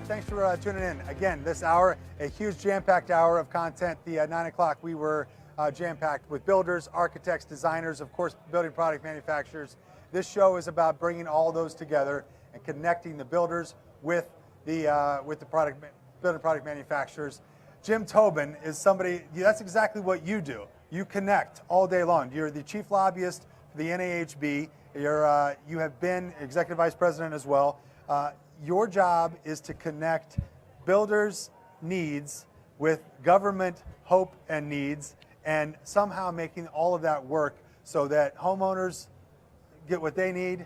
Thanks for tuning in. Again, this hour, a huge jam-packed hour of content. The 9 o'clock, we were jam-packed with builders, architects, designers, of course, building product manufacturers. This show is about bringing all those together and connecting the builders with the building product manufacturers. Jim Tobin is somebody, that's exactly what you do. You connect all day long. You're the chief lobbyist for the NAHB. You have been executive vice president as well. Your job is to connect builders' needs with government hope and needs, and somehow making all of that work so that homeowners get what they need.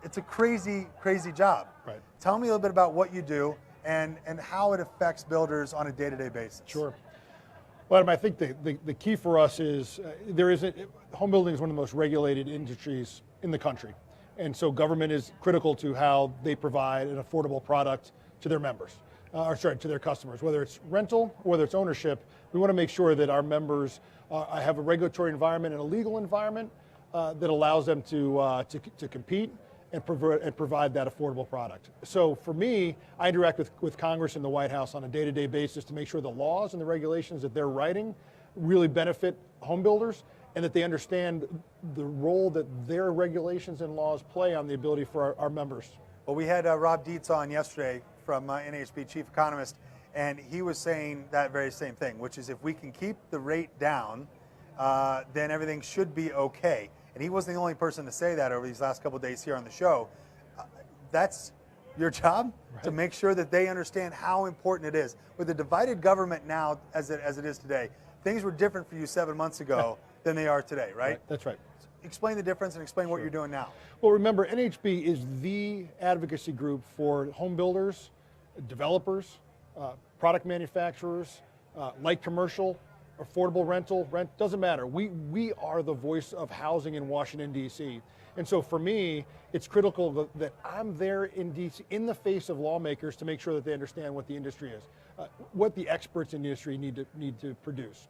It's a crazy, crazy job. Right. Tell me a little bit about what you do and how it affects builders on a day-to-day basis. Sure. Well, Adam, I think the key for us is home building is one of the most regulated industries in the country. And so government is critical to how they provide an affordable product to their members, to their customers. Whether it's rental or whether it's ownership, we want to make sure that our members have a regulatory environment and a legal environment that allows them to compete and provide that affordable product. So for me, I interact with Congress and the White House on a day-to-day basis to make sure the laws and the regulations that they're writing really benefit home builders, and that they understand the role that their regulations and laws play on the ability for our members. Well, we had Rob Dietz on yesterday from NAHB chief economist, and he was saying that very same thing, which is if we can keep the rate down, then everything should be okay. And he wasn't the only person to say that over these last couple of days here on the show. That's your job, right, to make sure that they understand how important it is. With the divided government now, as it is today, things were different for you 7 months ago than they are today, right? That's right. Explain the difference and explain what you're doing now. Well, remember, NAHB is the advocacy group for home builders, developers, product manufacturers, light commercial, affordable rental, doesn't matter. We are the voice of housing in Washington, D.C. And so for me, it's critical that I'm there in D.C. in the face of lawmakers to make sure that they understand what the industry is, what the experts in the industry need to produce.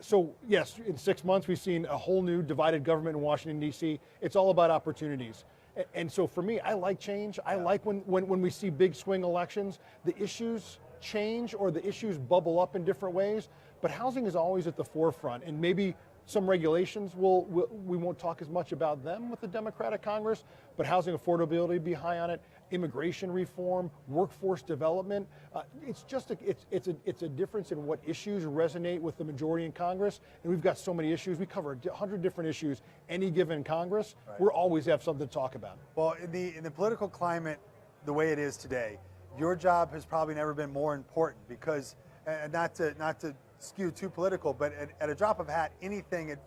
So yes, in 6 months we've seen a whole new divided government in Washington, D.C. It's all about opportunities. And so for me, I like change. I like when we see big swing elections, the issues change or the issues bubble up in different ways, but housing is always at the forefront, and maybe some regulations we won't talk as much about them with the Democratic Congress, but housing affordability be high on it, immigration reform, workforce development. It's just it's a difference in what issues resonate with the majority in Congress, and we've got so many issues. We cover 100 different issues any given Congress. Right. We'll always have something to talk about. Well, in the political climate, the way it is today, your job has probably never been more important because, not to skew too political, but at a drop of a hat,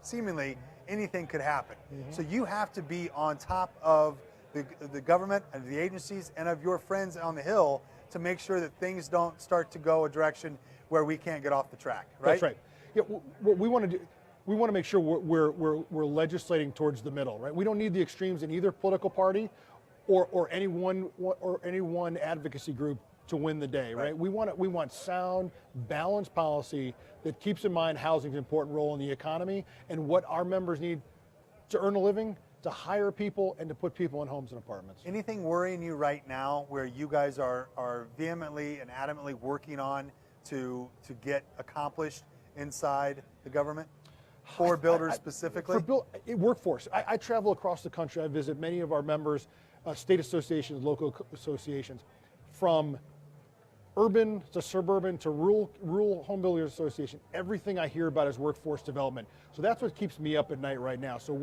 seemingly anything could happen. Mm-hmm. So you have to be on top of the government and the agencies and of your friends on the Hill to make sure that things don't start to go a direction where we can't get off the track, right? That's right. Yeah, what we want to do, we want to make sure we're legislating towards the middle, right? We don't need the extremes in either political party or any one advocacy group to win the day, right? We want sound, balanced policy that keeps in mind housing's important role in the economy and what our members need to earn a living, to hire people, and to put people in homes and apartments. Anything worrying you right now where you guys are vehemently and adamantly working on to get accomplished inside the government? For builders specifically? Workforce. I travel across the country. I visit many of our members, state associations, local associations, from urban to suburban to rural home builders association. Everything I hear about is workforce development. So that's what keeps me up at night right now. So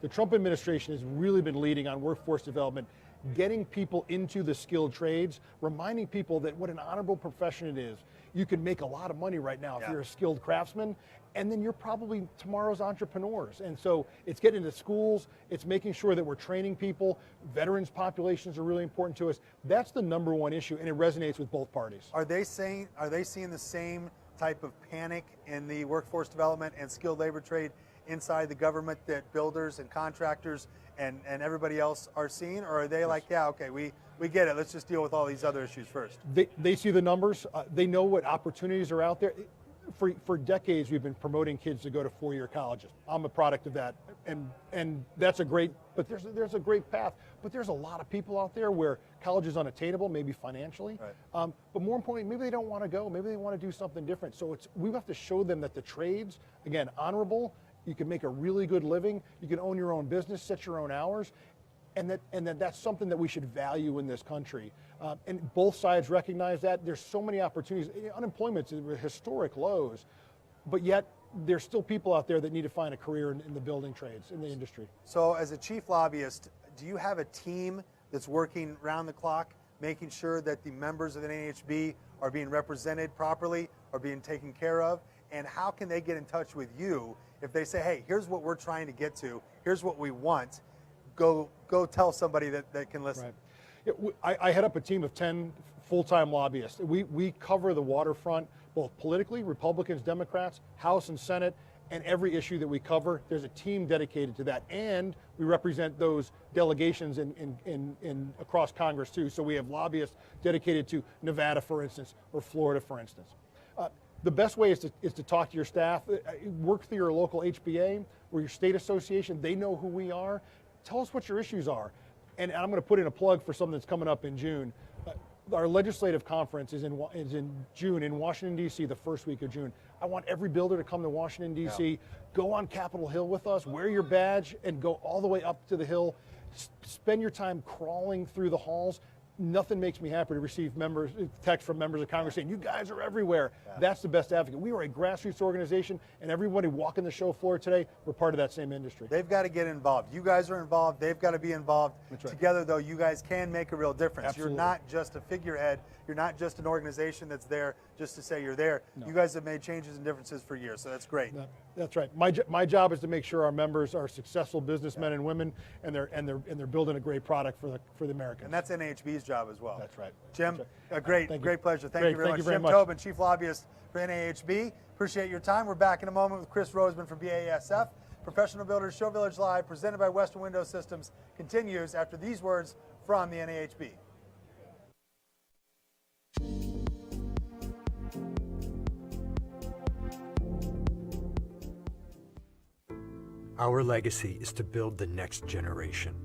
the Trump administration has really been leading on workforce development, getting people into the skilled trades, reminding people that what an honorable profession it is. You can make a lot of money right now if you're a skilled craftsman, and then you're probably tomorrow's entrepreneurs. And so it's getting into schools, it's making sure that we're training people. Veterans populations are really important to us. That's the number one issue, and it resonates with both parties. Are they seeing the same type of panic in the workforce development and skilled labor trade inside the government that builders and contractors and everybody else are seeing? Or are they like, yeah, okay, we get it, let's just deal with all these other issues first? They see the numbers, they know what opportunities are out there. for decades we've been promoting kids to go to four-year colleges. I'm a product of that, and that's a great, but there's a great path. But there's a lot of people out there where college is unattainable, maybe financially, right. But more importantly, maybe they don't want to go, maybe they want to do something different. So we have to show them that the trades, again, honorable, you can make a really good living, you can own your own business, set your own hours, and that's something that we should value in this country. And both sides recognize that. There's so many opportunities. Unemployment's at historic lows, but yet there's still people out there that need to find a career in the building trades, in the industry. So as a chief lobbyist, do you have a team that's working round the clock, making sure that the members of the NAHB are being represented properly, are being taken care of? And how can they get in touch with you if they say, hey, here's what we're trying to get to, here's what we want, go tell somebody that can listen? Right. I head up a team of 10 full-time lobbyists. We cover the waterfront, both politically, Republicans, Democrats, House and Senate, and every issue that we cover, there's a team dedicated to that. And we represent those delegations in across Congress too. So we have lobbyists dedicated to Nevada, for instance, or Florida, for instance. The best way is to talk to your staff, work through your local HBA or your state association. They know who we are. Tell us what your issues are. And I'm going to put in a plug for something that's coming up in June. Our legislative conference is in June in Washington, D.C., the first week of June. I want every builder to come to Washington, D.C., yeah. Go on Capitol Hill with us, wear your badge, and go all the way up to the Hill. Spend your time crawling through the halls. Nothing makes me happier to receive texts from members of Congress saying, you guys are everywhere. Yeah. That's the best advocate. We are a grassroots organization, and everybody walking the show floor today, we're part of that same industry. They've got to get involved. You guys are involved. They've got to be involved. That's right. Together, though, you guys can make a real difference. Absolutely. You're not just a figurehead. You're not just an organization that's there just to say you're there. No. You guys have made changes and differences for years, so that's great. That's right. My job is to make sure our members are successful businessmen and women, and they're building a great product for the Americans. And that's NAHB's job as well. That's right. Jim, that's right. Great pleasure. Thank you very much. Jim Tobin, Chief Lobbyist for NAHB. Appreciate your time. We're back in a moment with Chris Rosemann from BASF. Professional Builders Show Village Live, presented by Western Window Systems, continues after these words from the NAHB. Our legacy is to build the next generation,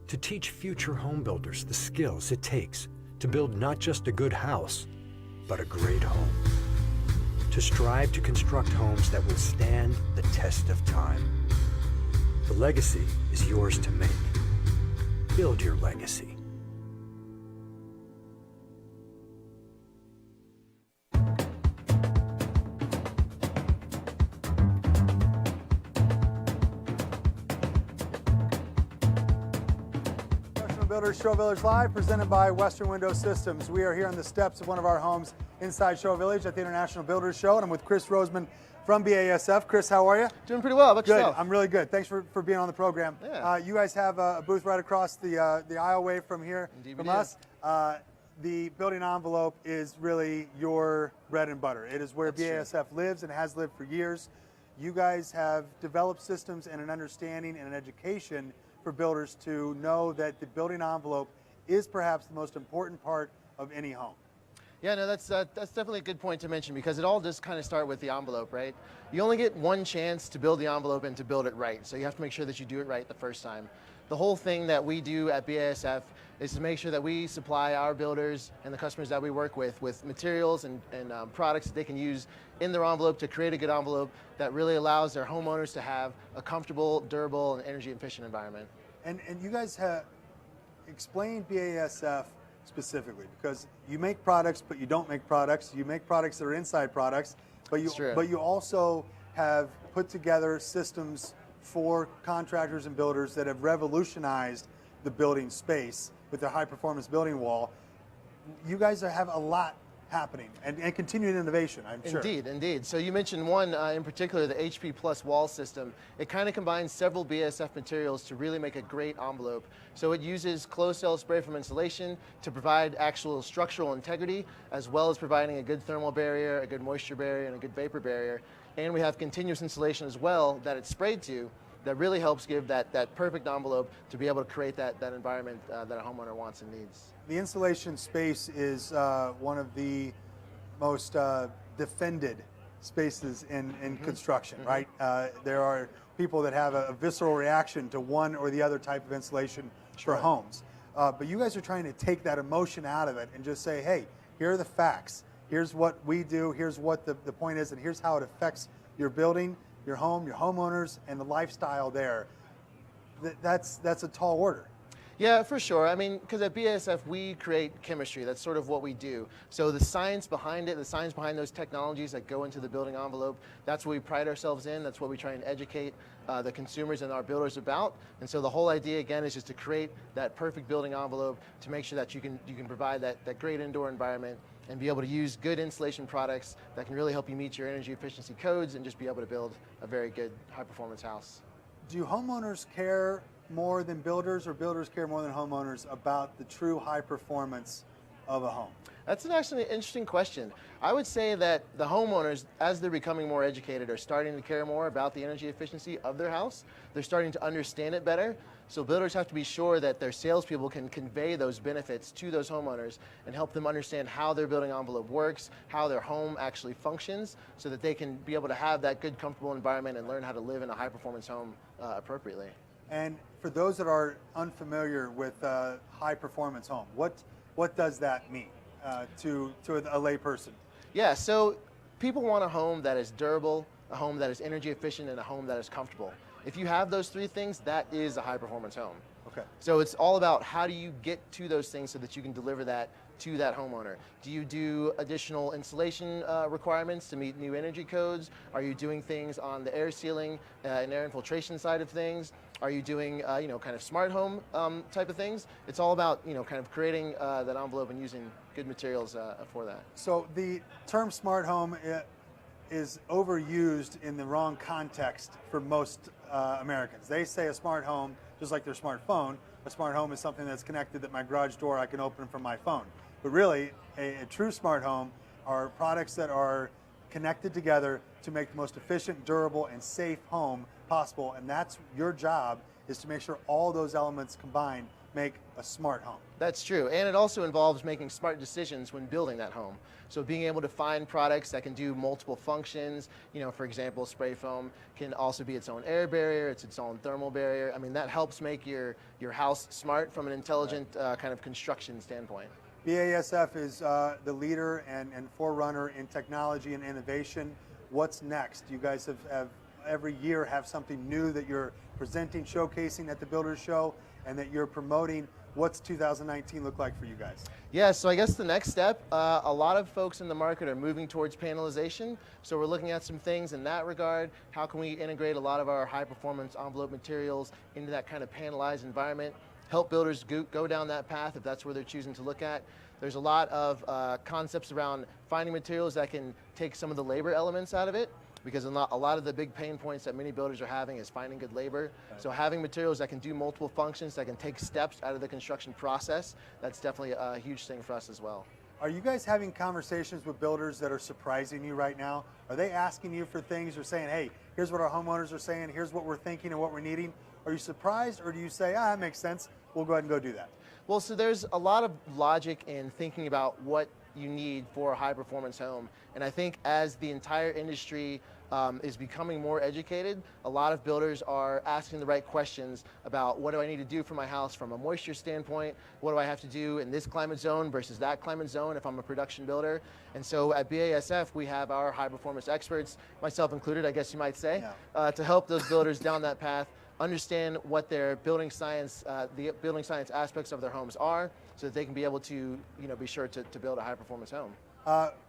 to teach future home builders the skills it takes to build not just a good house, but a great home, to strive to construct homes that will stand the test of time. The legacy is yours to make. Build your legacy. Builders Show Village Live, presented by Western Window Systems. We are here on the steps of one of our homes inside Show Village at the International Builders Show, and I'm with Chris Rosemann from BASF. Chris, how are you? Doing pretty well. How about yourself? Good. I'm really good. Thanks for being on the program. Yeah. You guys have a booth right across the aisleway from here, Indeed from we do. us. The building envelope is really your bread and butter. It is where That's BASF lives and has lived for years. You guys have developed systems and an understanding and an education for builders to know that the building envelope is perhaps the most important part of any home. Yeah, no, that's definitely a good point to mention, because it all does kind of start with the envelope, right? You only get one chance to build the envelope and to build it right, so you have to make sure that you do it right the first time. The whole thing that we do at BASF is to make sure that we supply our builders and the customers that we work with materials and products that they can use in their envelope to create a good envelope that really allows their homeowners to have a comfortable, durable, and energy efficient environment. And you guys have explained BASF specifically, because you make products, but you don't make products. You make products that are inside products, but you also have put together systems for contractors and builders that have revolutionized the building space with their high performance building wall. You guys have a lot happening and continued innovation, I'm sure. Indeed. So you mentioned one in particular, the HP Plus wall system. It kind of combines several BASF materials to really make a great envelope. So it uses closed cell spray foam insulation to provide actual structural integrity, as well as providing a good thermal barrier, a good moisture barrier, and a good vapor barrier. And we have continuous insulation as well that it's sprayed to, that really helps give that perfect envelope to be able to create that environment that a homeowner wants and needs. The insulation space is one of the most defended spaces in construction, right? There are people that have a visceral reaction to one or the other type of insulation for homes. But you guys are trying to take that emotion out of it and just say, hey, here are the facts. Here's what we do. Here's what the point is, and here's how it affects your building, your home, your homeowners, and the lifestyle there. That's a tall order. Yeah, for sure. I mean, because at BASF we create chemistry. That's sort of what we do. So the science behind it, the science behind those technologies that go into the building envelope, that's what we pride ourselves in. That's what we try and educate the consumers and our builders about. And so the whole idea, again, is just to create that perfect building envelope to make sure that you can provide that great indoor environment and be able to use good insulation products that can really help you meet your energy efficiency codes and just be able to build a very good high-performance house. Do homeowners care more than builders, or builders care more than homeowners about the true high performance of a home? That's actually an interesting question. I would say that the homeowners, as they're becoming more educated, are starting to care more about the energy efficiency of their house. They're starting to understand it better. So builders have to be sure that their salespeople can convey those benefits to those homeowners and help them understand how their building envelope works, how their home actually functions, so that they can be able to have that good, comfortable environment and learn how to live in a high-performance home appropriately. And for those that are unfamiliar with high-performance home, what does that mean to a layperson? Yeah, so people want a home that is durable, a home that is energy efficient, and a home that is comfortable. If you have those three things, that is a high-performance home. Okay. So it's all about how do you get to those things so that you can deliver that to that homeowner. Do you do additional insulation requirements to meet new energy codes? Are you doing things on the air sealing and air infiltration side of things? Are you doing kind of smart home type of things? It's all about kind of creating that envelope and using good materials for that. So the term smart home is overused in the wrong context for most Americans. They say a smart home, just like their smartphone, a smart home is something that's connected that my garage door I can open from my phone. But really, a true smart home are products that are connected together to make the most efficient, durable, and safe home possible. And that's your job, is to make sure all those elements combined make a smart home. That's true, and it also involves making smart decisions when building that home. So being able to find products that can do multiple functions, for example, spray foam can also be its own air barrier, it's its own thermal barrier. I mean, that helps make your house smart from an intelligent kind of construction standpoint. BASF is the leader and forerunner in technology and innovation. What's next? You guys have every year have something new that you're presenting, showcasing at the Builders Show, and that you're promoting. What's 2019 look like for you guys? Yeah, so I guess the next step, a lot of folks in the market are moving towards panelization. So we're looking at some things in that regard. How can we integrate a lot of our high performance envelope materials into that kind of panelized environment? Help builders go down that path if that's where they're choosing to look at. There's a lot of concepts around finding materials that can take some of the labor elements out of it, because a lot of the big pain points that many builders are having is finding good labor. Right. So having materials that can do multiple functions, that can take steps out of the construction process, that's definitely a huge thing for us as well. Are you guys having conversations with builders that are surprising you right now? Are they asking you for things or saying, hey, here's what our homeowners are saying, here's what we're thinking and what we're needing? Are you surprised, or do you say, that makes sense, we'll go ahead and go do that? Well, so there's a lot of logic in thinking about what you need for a high performance home. And I think as the entire industry is becoming more educated, a lot of builders are asking the right questions about what do I need to do for my house from a moisture standpoint, what do I have to do in this climate zone versus that climate zone if I'm a production builder. And so at BASF we have our high performance experts, myself included I guess you might say, to help those builders down that path, understand what their building science, the building science aspects of their homes are, so that they can be able to be sure to build a high performance home.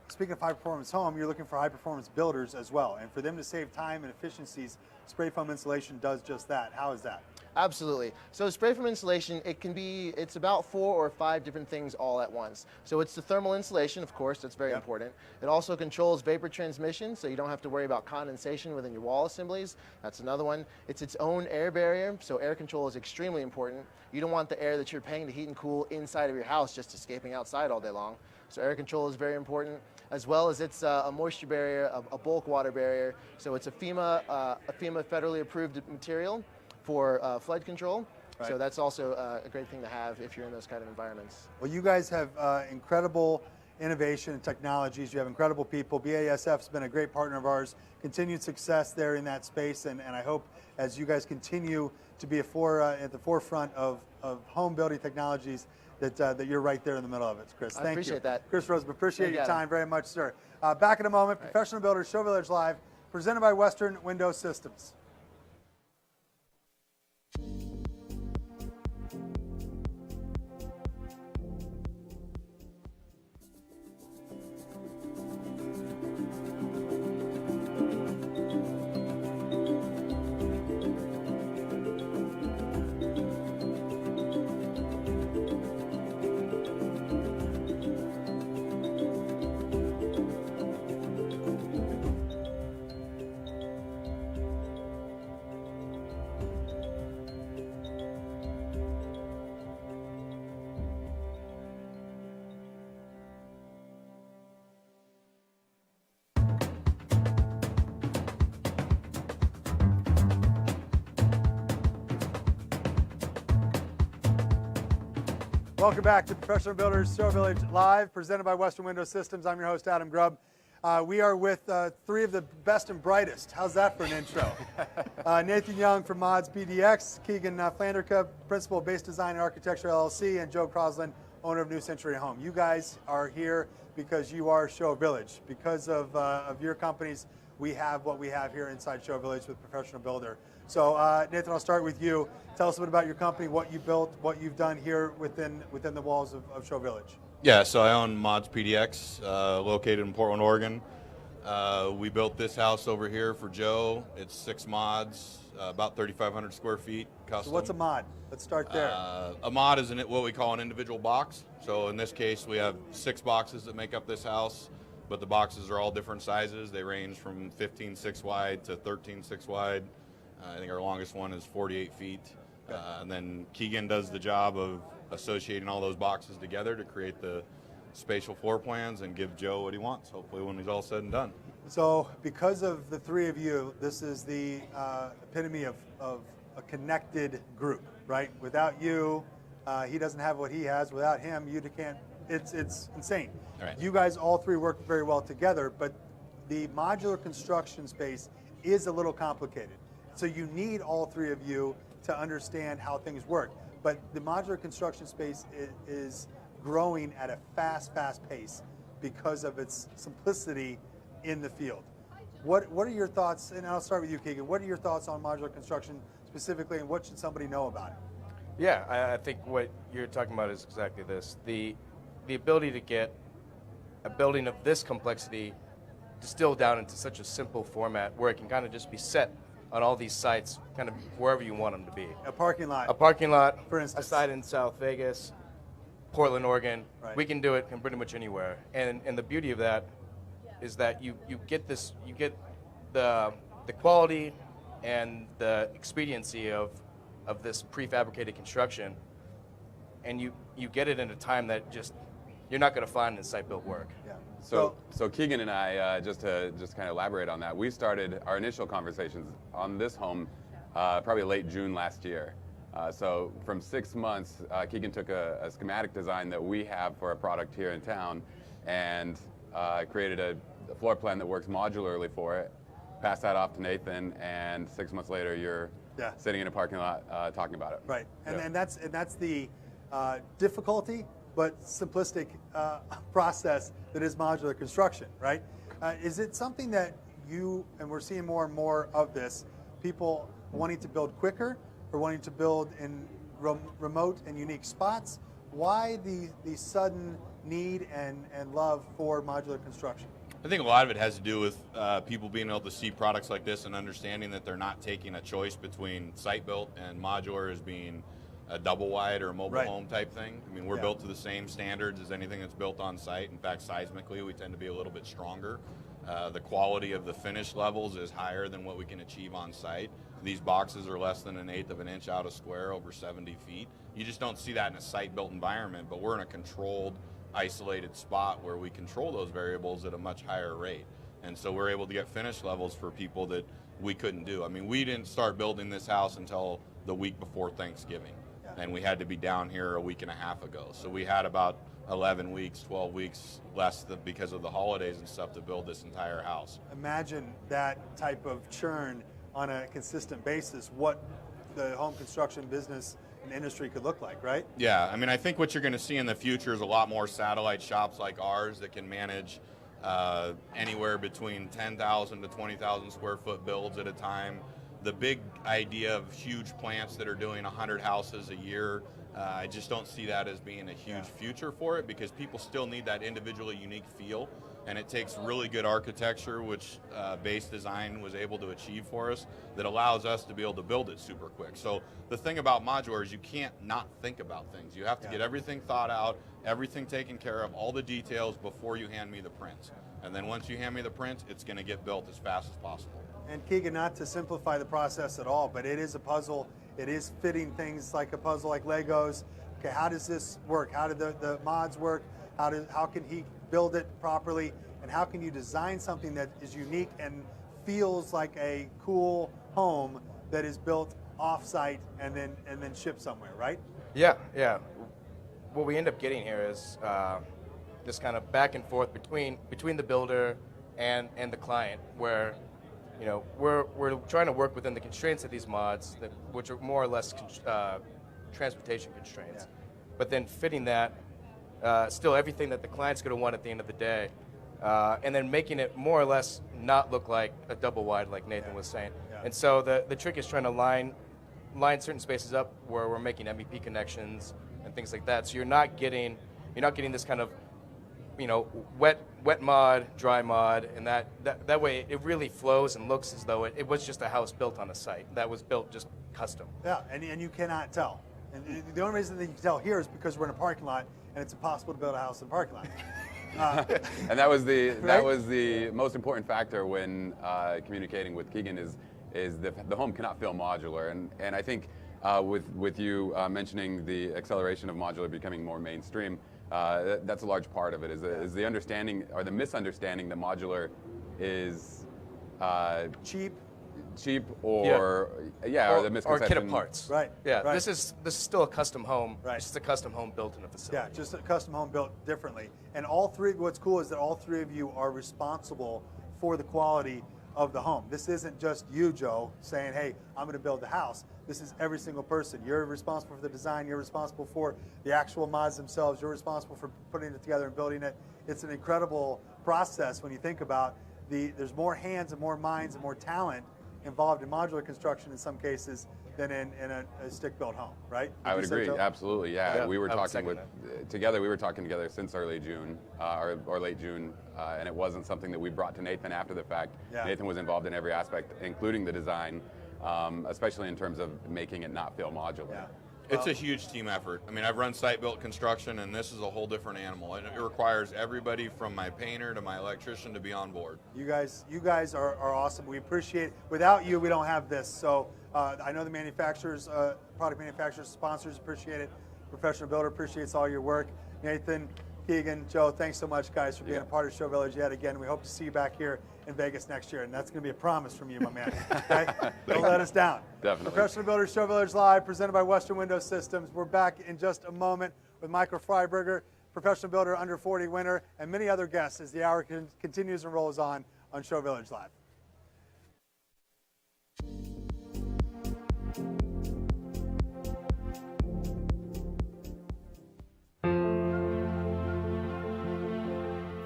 Speaking of high performance home, you're looking for high performance builders as well. And for them to save time and efficiencies, spray foam insulation does just that. How is that? Absolutely. So spray foam insulation, it's about 4 or 5 different things all at once. So it's the thermal insulation, of course, that's very important. It also controls vapor transmission, so you don't have to worry about condensation within your wall assemblies. That's another one. It's its own air barrier, so air control is extremely important. You don't want the air that you're paying to heat and cool inside of your house just escaping outside all day long. So air control is very important, as well as it's a moisture barrier, a bulk water barrier. So it's a FEMA federally approved material for flood control. Right. So that's also a great thing to have if you're in those kind of environments. Well, you guys have incredible innovation and technologies. You have incredible people. BASF's been a great partner of ours. Continued success there in that space, and I hope as you guys continue to be at the forefront of home building technologies, that you're right there in the middle of it, Chris. Thank you. I appreciate that. Chris Rosemonds, appreciate your Adam. time very much, sir. Back in a moment, Professional Builders Show Village Live, presented by Western Window Systems. Welcome back to Professional Builders Show Village Live, presented by Western Window Systems. I'm your host, Adam Grubb. We are with three of the best and brightest. How's that for an intro? Nathan Young from Mods BDX, KEGAN FLANDERKA, Principal of Base Design and Architecture LLC, and Joe CROSLAND, owner of New Century Home. You guys are here because you are Show Village. Because of your companies, we have what we have here inside Show Village with Professional Builder. So Nathan, I'll start with you. Tell us a bit about your company, what you built, what you've done here within the walls of Show Village. Yeah, so I own Mods PDX, located in Portland, Oregon. We built this house over here for Joe. It's 6 mods, about 3,500 square feet, custom. So what's a mod? Let's start there. A mod is what we call an individual box. So in this case, we have 6 boxes that make up this house, but the boxes are all different sizes. They range from 15.6 wide to 13.6 wide. I think our longest one is 48 feet. And then KEGAN does the job of associating all those boxes together to create the spatial floor plans and give Joe what he wants, hopefully when he's all said and done. So because of the three of you, this is the epitome of a connected group, right? Without you, he doesn't have what he has. Without him, you can't. It's insane. Right. You guys all three work very well together, but the modular construction space is a little complicated. So you need all three of you to understand how things work. But the modular construction space is growing at a fast pace because of its simplicity in the field. What are your thoughts, and I'll start with you, KEGAN, what are your thoughts on modular construction specifically, and what should somebody know about it? Yeah, I think what you're talking about is exactly this. The ability to get a building of this complexity distilled down into such a simple format where it can kind of just be set on all these sites, kind of wherever you want them to be. A parking lot. A parking lot, for instance. a site in South Vegas, Portland, Oregon. Right. We can do it in pretty much anywhere. And the beauty of that is that you get the quality and the expediency of this prefabricated construction, and you get it in a time that just you're not going to find in site-built work. Yeah. So KEGAN and I, just to kind of elaborate on that, we started our initial conversations on this home probably late June last year. So from 6 months, KEGAN took a schematic design that we have for a product here in town and created a floor plan that works modularly for it, passed that off to Nathan, and 6 months later you're sitting in a parking lot talking about it. Right, and, Yeah. and that's the difficulty but simplistic process that is modular construction, right? Is it something that and we're seeing more and more of this, people wanting to build quicker or wanting to build in remote and unique spots? Why the sudden need and love for modular construction? I think a lot of it has to do with people being able to see products like this and understanding that they're not taking a choice between site-built and modular as being a double wide or a mobile home type thing. I mean, we're built to the same standards as anything that's built on site. In fact, seismically, we tend to be a little bit stronger. The quality of the finish levels is higher than what we can achieve on site. These boxes are less than 1/8 of an inch out of square over 70 feet. You just don't see that in a site-built environment, but we're in a controlled, isolated spot where we control those variables at a much higher rate. And so we're able to get finish levels for people that we couldn't do. I mean, we didn't start building this house until the week before Thanksgiving. And we had to be down here a week and a half ago. So we had about 11 weeks, 12 weeks less because of the holidays and stuff to build this entire house. Imagine that type of churn on a consistent basis, what the home construction business and industry could look like, right? Yeah, I mean, I think what you're going to see in the future is a lot more satellite shops like ours that can manage anywhere between 10,000 to 20,000 square foot builds at a time. The big idea of huge plants that are doing 100 houses a year, I just don't see that as being a huge future for it, because people still need that individually unique feel, and it takes really good architecture, which Base Design was able to achieve for us, that allows us to be able to build it super quick. So the thing about modular is you can't not think about things. You have to get everything thought out, everything taken care of, all the details before you hand me the prints. And then once you hand me the prints, it's going to get built as fast as possible. And KEGAN, not to simplify the process at all, but it is a puzzle. It is fitting things like a puzzle, like Legos. Okay, how does this work? How do the mods work? How can he build it properly? And how can you design something that is unique and feels like a cool home that is built off-site and then shipped somewhere, right? Yeah, yeah. What we end up getting here is this kind of back and forth between the builder and the client, where we're trying to work within the constraints of these mods, which are more or less transportation constraints, but then fitting that still everything that the client's going to want at the end of the day, and then making it more or less not look like a double wide, like Nathan was saying. And so the trick is trying to line certain spaces up where we're making MEP connections and things like that. So you're not getting this kind of wet mod, dry mod, and that way it really flows and looks as though it was just a house built on a site that was built just custom. Yeah, and you cannot tell. And the only reason that you can tell here is because we're in a parking lot and it's impossible to build a house in a parking lot. And that was the most important factor when communicating with KEGAN is the home cannot feel modular, and I think with you mentioning the acceleration of modular becoming more mainstream, that's a large part of it. Is the understanding or the misunderstanding that modular is cheap or the misconception. Or kit of parts. Right. Yeah. Right. This is still a custom home. Right. It's just a custom home built in a facility. Yeah, just a custom home built differently. And all three, what's cool is that all three of you are responsible for the quality of the home. This isn't just you, Joe, saying, hey, I'm going to build the house. This is every single person. You're responsible for the design. You're responsible for the actual mods themselves. You're responsible for putting it together and building it. It's an incredible process when you think about there's more hands and more minds and more talent involved in modular construction in some cases than in a stick-built home, right? I would agree, absolutely, yeah. We were talking together since early June, or late June, and it wasn't something that we brought to Nathan after the fact. Yeah. Nathan was involved in every aspect, including the design, especially in terms of making it not feel modular. Yeah. It's a huge team effort. I mean, I've run site-built construction, and this is a whole different animal. It requires everybody from my painter to my electrician to be on board. You guys are awesome. We appreciate it. Without you, we don't have this. So I know the manufacturers, product manufacturers, sponsors appreciate it. Professional Builder appreciates all your work. Nathan, KEGAN, Joe, thanks so much, guys, for being a part of Show Village yet again. We hope to see you back here in Vegas next year, and that's going to be a promise from you, my man. Okay? Don't let us down. Definitely. Professional Builders Show Village Live, presented by Western Window Systems. We're back in just a moment with Michael FREIBURGER, Professional Builder Under 40 winner, and many other guests as the hour continues and rolls on Show Village Live.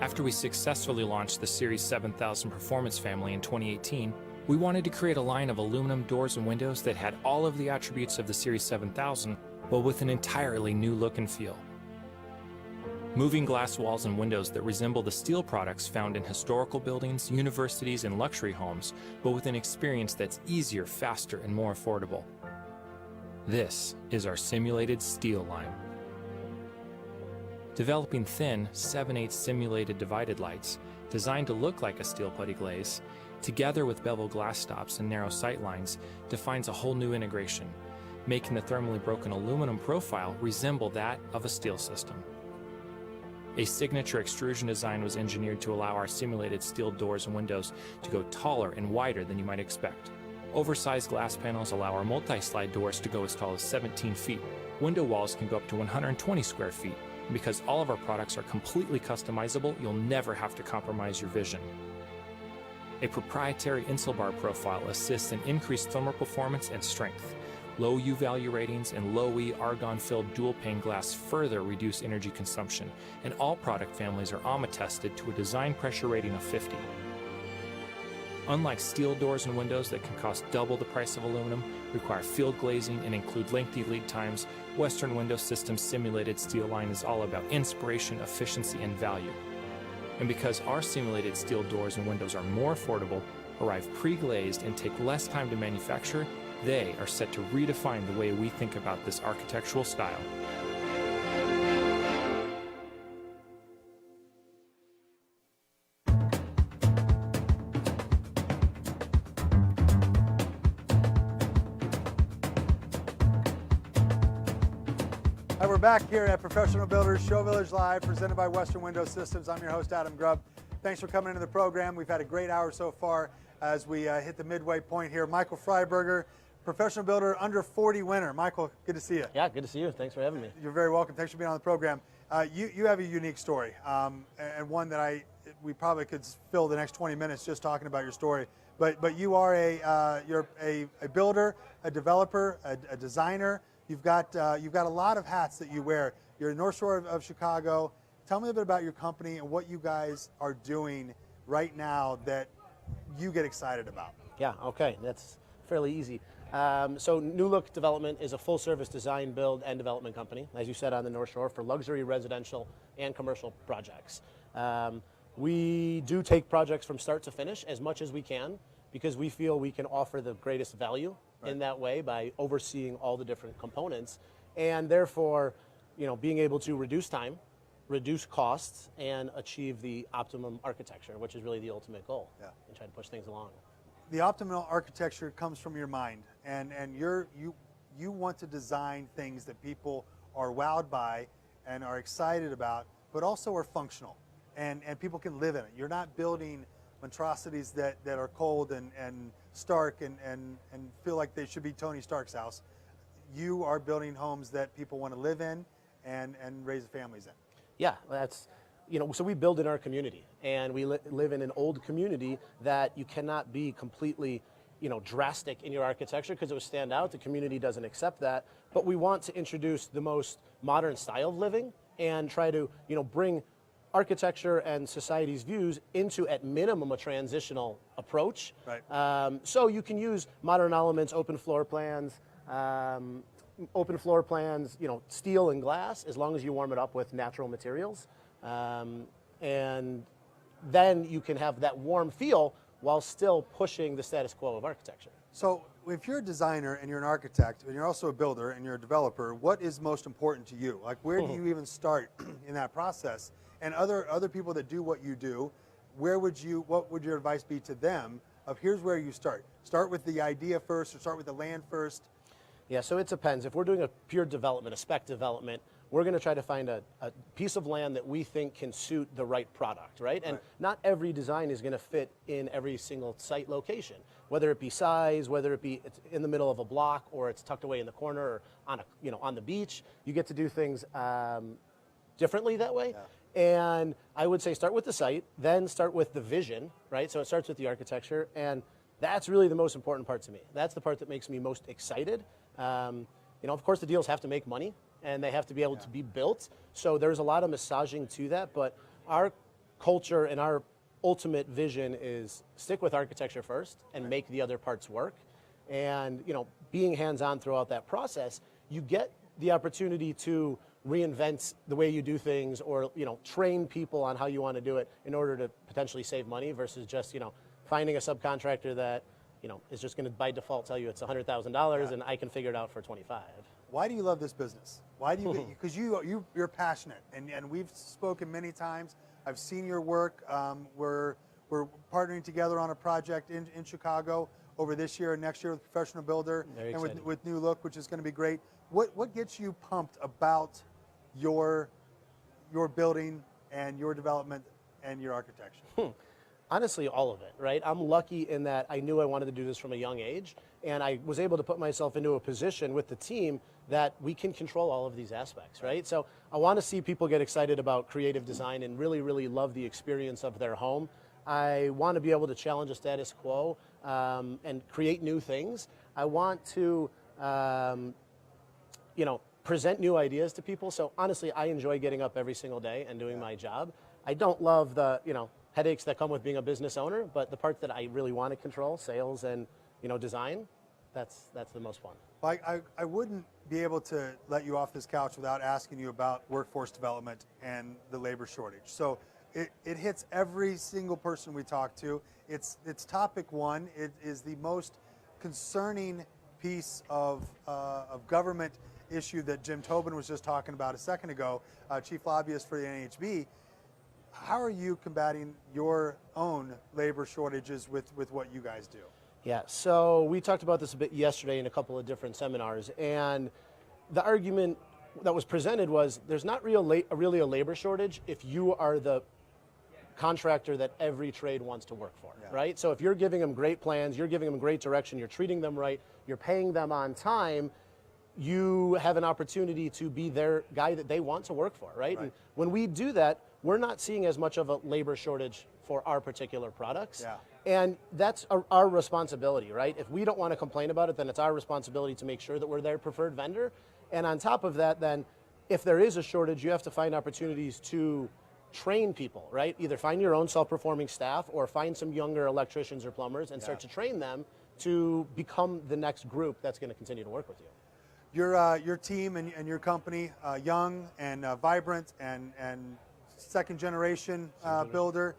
After we successfully launched the Series 7000 Performance family in 2018, we wanted to create a line of aluminum doors and windows that had all of the attributes of the Series 7000, but with an entirely new look and feel. Moving glass walls and windows that resemble the steel products found in historical buildings, universities, and luxury homes, but with an experience that's easier, faster, and more affordable. This is our simulated steel line. Developing thin 7/8 simulated divided lights, designed to look like a steel putty glaze, together with bevel glass stops and narrow sight lines, defines a whole new integration, making the thermally broken aluminum profile resemble that of a steel system. A signature extrusion design was engineered to allow our simulated steel doors and windows to go taller and wider than you might expect. Oversized glass panels allow our multi-slide doors to go as tall as 17 feet. Window walls can go up to 120 square feet, And because all of our products are completely customizable, you'll never have to compromise your vision. A proprietary Insulbar profile assists in increased thermal performance and strength. Low U value ratings and low E argon-filled dual-pane glass further reduce energy consumption, and all product families are AMA tested to a design pressure rating of 50. Unlike steel doors and windows that can cost double the price of aluminum, require field glazing, and include lengthy lead times, Western Window Systems' simulated steel line is all about inspiration, efficiency, and value. And because our simulated steel doors and windows are more affordable, arrive pre-glazed, and take less time to manufacture, they are set to redefine the way we think about this architectural style. Hi, we're back here at Professional Builders Show Village Live, presented by Western Window Systems. I'm your host, Adam Grubb. Thanks for coming into the program. We've had a great hour so far as we hit the midway point here. Michael FREIBURGER, Professional Builder, under 40 winner. Michael, good to see you. Yeah, good to see you. Thanks for having me. You're very welcome. Thanks for being on the program. You have a unique story, and one that we probably could fill the next 20 minutes just talking about your story. But you are you're a builder, a developer, a designer. You've got a lot of hats that you wear. You're in North Shore of Chicago. Tell me a bit about your company and what you guys are doing right now that you get excited about. Yeah, okay, that's fairly easy. So NEWLOOK Development is a full-service design, build, and development company, as you said, on the North Shore for luxury residential and commercial projects. We do take projects from start to finish as much as we can because we feel we can offer the greatest value in that way by overseeing all the different components, and therefore, being able to reduce time, reduce costs, and achieve the optimum architecture, which is really the ultimate goal, and try to push things along. The optimal architecture comes from your mind, and you want to design things that people are wowed by and are excited about, but also are functional, and people can live in it. You're not building monstrosities that are cold and stark and feel like they should be Tony Stark's house. You are building homes that people want to live in and raise families in. Yeah, that's, so we build in our community, and we live in an old community that you cannot be completely, drastic in your architecture because it would stand out. The community doesn't accept that, but we want to introduce the most modern style of living and try to, bring architecture and society's views into, at minimum, a transitional approach. Right. So you can use modern elements, open floor plans, steel and glass, as long as you warm it up with natural materials. And then you can have that warm feel while still pushing the status quo of architecture. So if you're a designer and you're an architect and you're also a builder and you're a developer, what is most important to you? Like, where do you even start in that process? And other people that do what you do, what would your advice be to them of here's where you start? Start with the idea first or start with the land first? Yeah, so it depends. If we're doing a pure development, a spec development, we're going to try to find a piece of land that we think can suit the right product, right? And not every design is going to fit in every single site location, whether it be size, whether it be it's in the middle of a block or it's tucked away in the corner or on the beach. You get to do things differently that way. Yeah. And I would say start with the site, then start with the vision, right? So it starts with the architecture, and that's really the most important part to me. That's the part that makes me most excited. Of course, the deals have to make money, and they have to be able to be built. So there's a lot of massaging to that, but our culture and our ultimate vision is stick with architecture first and make the other parts work. And, being hands-on throughout that process, you get the opportunity to reinvent the way you do things or, train people on how you want to do it in order to potentially save money versus just, finding a subcontractor that, is just going to by default tell you it's $100,000 and I can figure it out for 25. Why do you love this business? Why do you? Because you're passionate, and we've spoken many times. I've seen your work. We're partnering together on a project in Chicago over this year and next year with Professional Builder and with NEWLOOK, which is going to be great. What gets you pumped about your building and your development and your architecture? Honestly, all of it, right? I'm lucky in that I knew I wanted to do this from a young age, and I was able to put myself into a position with the team that we can control all of these aspects, right? So I want to see people get excited about creative design and really, really love the experience of their home. I want to be able to challenge the status quo and create new things. I want to, you know, present new ideas to people. So honestly, I enjoy getting up every single day and doing my job. I don't love the, you know, headaches that come with being a business owner, but the part that I really want to control, sales and, you know, design, that's the most fun. I wouldn't be able to let you off this couch without asking you about workforce development and the labor shortage. So it hits every single person we talk to. It's topic one. It is the most concerning piece of government issue that Jim Tobin was just talking about a second ago, Chief Lobbyist for the NAHB. How are you combating your own labor shortages with what you guys do? Yeah, so we talked about this a bit yesterday in a couple of different seminars, and the argument that was presented was there's not really a labor shortage if you are the contractor that every trade wants to work for, right? So if you're giving them great plans, you're giving them great direction, you're treating them right, you're paying them on time, you have an opportunity to be their guy that they want to work for, right? And when we do that, we're not seeing as much of a labor shortage for our particular products. And that's our responsibility, right? If we don't want to complain about it, then it's our responsibility to make sure that we're their preferred vendor. And on top of that, then, if there is a shortage, you have to find opportunities to train people, right? Either find your own self-performing staff or find some younger electricians or plumbers and start to train them to become the next group that's going to continue to work with you. Your team and your company, young and vibrant and second generation builder.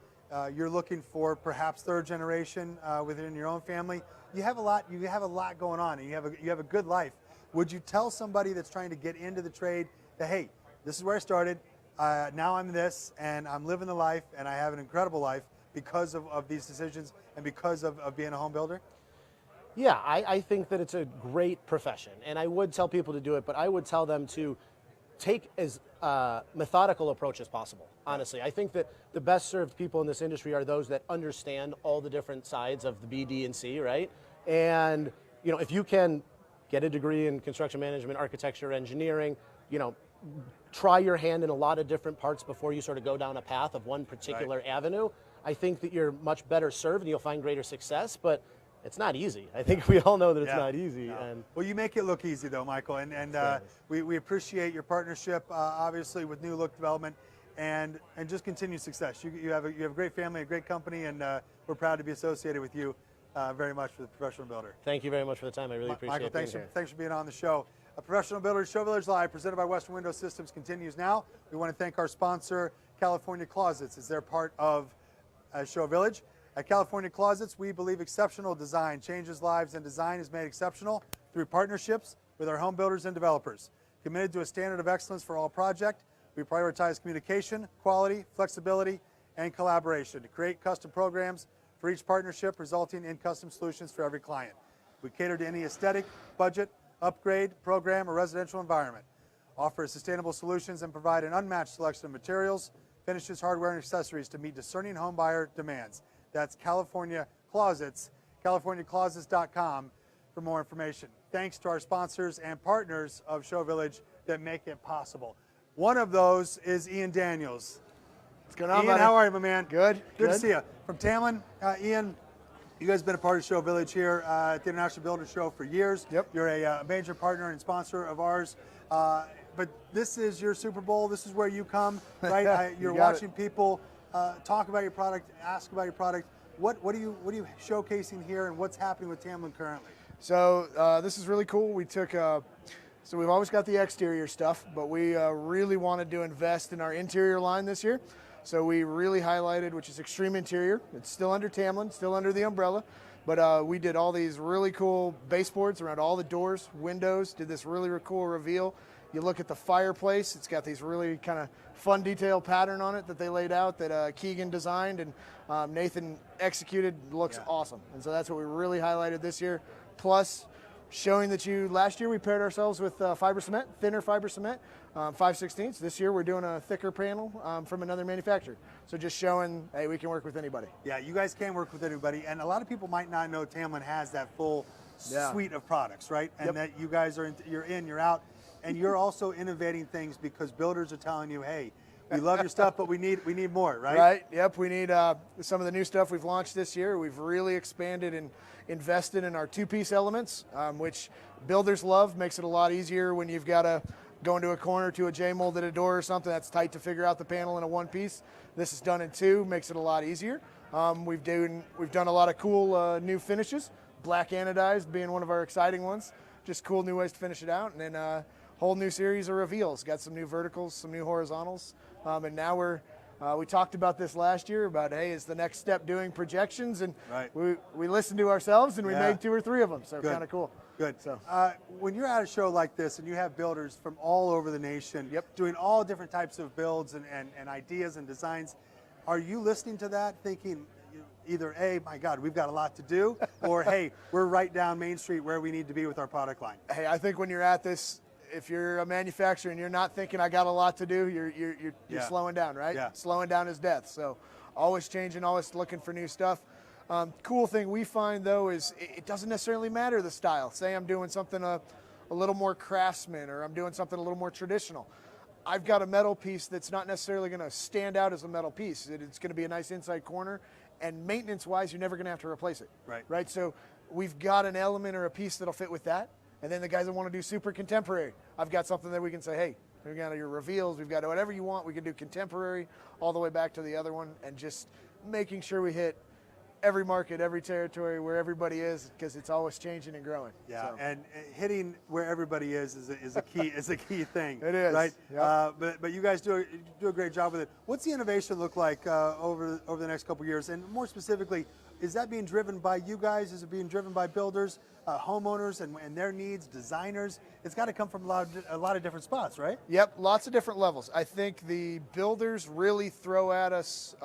You're looking for perhaps third generation within your own family. You have a lot. You have a lot going on, and you have a good life. Would you tell somebody that's trying to get into the trade that, hey, this is where I started. Now I'm this, and I'm living the life, and I have an incredible life because of these decisions and because of being a home builder? Yeah, I think that it's a great profession, and I would tell people to do it, but I would tell them to take as methodical approach as possible, honestly. I think that the best served people in this industry are those that understand all the different sides of the B, D, and C, right? And, you know, if you can get a degree in construction management, architecture, engineering, you know, try your hand in a lot of different parts before you sort of go down a path of one particular avenue, I think that you're much better served and you'll find greater success, but it's not easy. I think we all know that it's not easy. No. And well, you make it look easy, though, Michael, and we appreciate your partnership, obviously, with NEWLOOK Development, and just continued success. You have a great family, a great company, and we're proud to be associated with you very much for the Professional Builder. Thank you very much for the time. I really appreciate Michael, being here. thanks for being on the show. Professional Builders Show Village Live, presented by Western Window Systems, continues now. We want to thank our sponsor, California Closets, as they're part of Show Village. At California Closets, we believe exceptional design changes lives, and design is made exceptional through partnerships with our home builders and developers. Committed to a standard of excellence for all projects, we prioritize communication, quality, flexibility, and collaboration to create custom programs for each partnership, resulting in custom solutions for every client. We cater to any aesthetic, budget, upgrade, program, or residential environment. Offer sustainable solutions and provide an unmatched selection of materials, finishes, hardware, and accessories to meet discerning home buyer demands. That's California Closets, CaliforniaClosets.com for more information. Thanks to our sponsors and partners of Show Village that make it possible. One of those is Ian Daniels. What's going on, Ian, buddy? how are you, my man? Good. Good to see you. From Tamlyn, Ian, you guys have been a part of Show Village here at the International Builder Show for years. Yep. You're a major partner and sponsor of ours. But this is your Super Bowl. This is where you come, right? You're watching people talk about your product, ask about your product. What are you showcasing here, and what's happening with Tamlyn currently? So this is really cool. We took, so we've always got the exterior stuff, but we really wanted to invest in our interior line this year. So we really highlighted, which is Extreme Interior. It's still under Tamlyn, still under the umbrella, but we did all these really cool baseboards around all the doors, windows, did this really cool reveal. You look at the fireplace, it's got these really kind of fun detail pattern on it that they laid out that KEGAN designed and Nathan executed. Looks awesome. And so that's what we really highlighted this year. Plus, showing that last year we paired ourselves with fiber cement, thinner fiber cement, 5/16. This year we're doing a thicker panel from another manufacturer. So just showing, hey, we can work with anybody. Yeah, you guys can work with anybody. And a lot of people might not know Tamlyn has that full suite of products, right? And that you guys are, you're out. and you're also innovating things because builders are telling you, hey, we love your stuff, but we need more, right? Right. Yep. We need some of the new stuff we've launched this year. We've really expanded and invested in our two-piece elements, which builders love. Makes it a lot easier when you've got to go into a corner to a J-molded a door or something that's tight to figure out the panel in a one piece. This is done in two, makes it a lot easier. We've done a lot of cool new finishes. Black anodized being one of our exciting ones. Just cool new ways to finish it out, and then a whole new series of reveals. Got some new verticals, some new horizontals. And now we talked about this last year about, hey, is the next step doing projections? And right. we listened to ourselves and we made 2 or 3 of them. So kind of cool. Good. So when you're at a show like this and you have builders from all over the nation doing all different types of builds and ideas and designs, are you listening to that thinking either, A, my God, we've got a lot to do, or, hey, we're right down Main Street where we need to be with our product line? Hey, I think when you're at this, if you're a manufacturer and you're not thinking I got a lot to do, you're slowing down, right? Yeah. Slowing down is death. So always changing, always looking for new stuff. Cool thing we find though is it doesn't necessarily matter the style. Say I'm doing something a little more craftsman, or I'm doing something a little more traditional. I've got a metal piece that's not necessarily going to stand out as a metal piece. It's going to be a nice inside corner, and maintenance-wise, you're never going to have to replace it. Right. So we've got an element or a piece that'll fit with that. And then the guys that want to do super contemporary, I've got something that we can say, hey, we've got your reveals, we've got whatever you want. We can do contemporary all the way back to the other one, and just making sure we hit every market, every territory where everybody is, because it's always changing and growing. Yeah, so. and hitting where everybody is a key thing. It is, right. Yep. But you guys do a great job with it. What's the innovation look like over the next couple of years, and more specifically, is that being driven by you guys? Is it being driven by builders, homeowners, and their needs, designers? It's got to come from a lot of different spots, right? Yep, lots of different levels. I think the builders really throw at us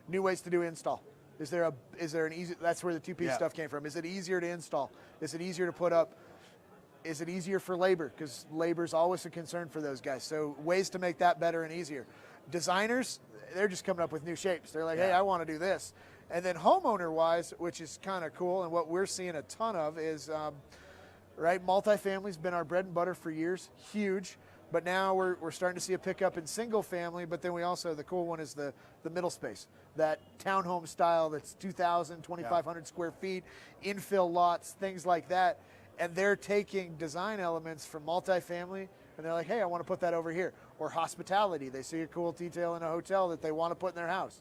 new ways to do install. Is there an easy? That's where the two-piece stuff came from. Is it easier to install? Is it easier to put up? Is it easier for labor? Because labor is always a concern for those guys. So ways to make that better and easier. Designers, they're just coming up with new shapes. They're like, hey, I want to do this. And then homeowner-wise, which is kind of cool, and what we're seeing a ton of is, multifamily's been our bread and butter for years, huge. But now we're starting to see a pickup in single family, but then we also, the cool one is the middle space, that townhome style that's 2,000, 2,500 square feet, infill lots, things like that. And they're taking design elements from multifamily, and they're like, hey, I want to put that over here. Or hospitality, they see a cool detail in a hotel that they want to put in their house.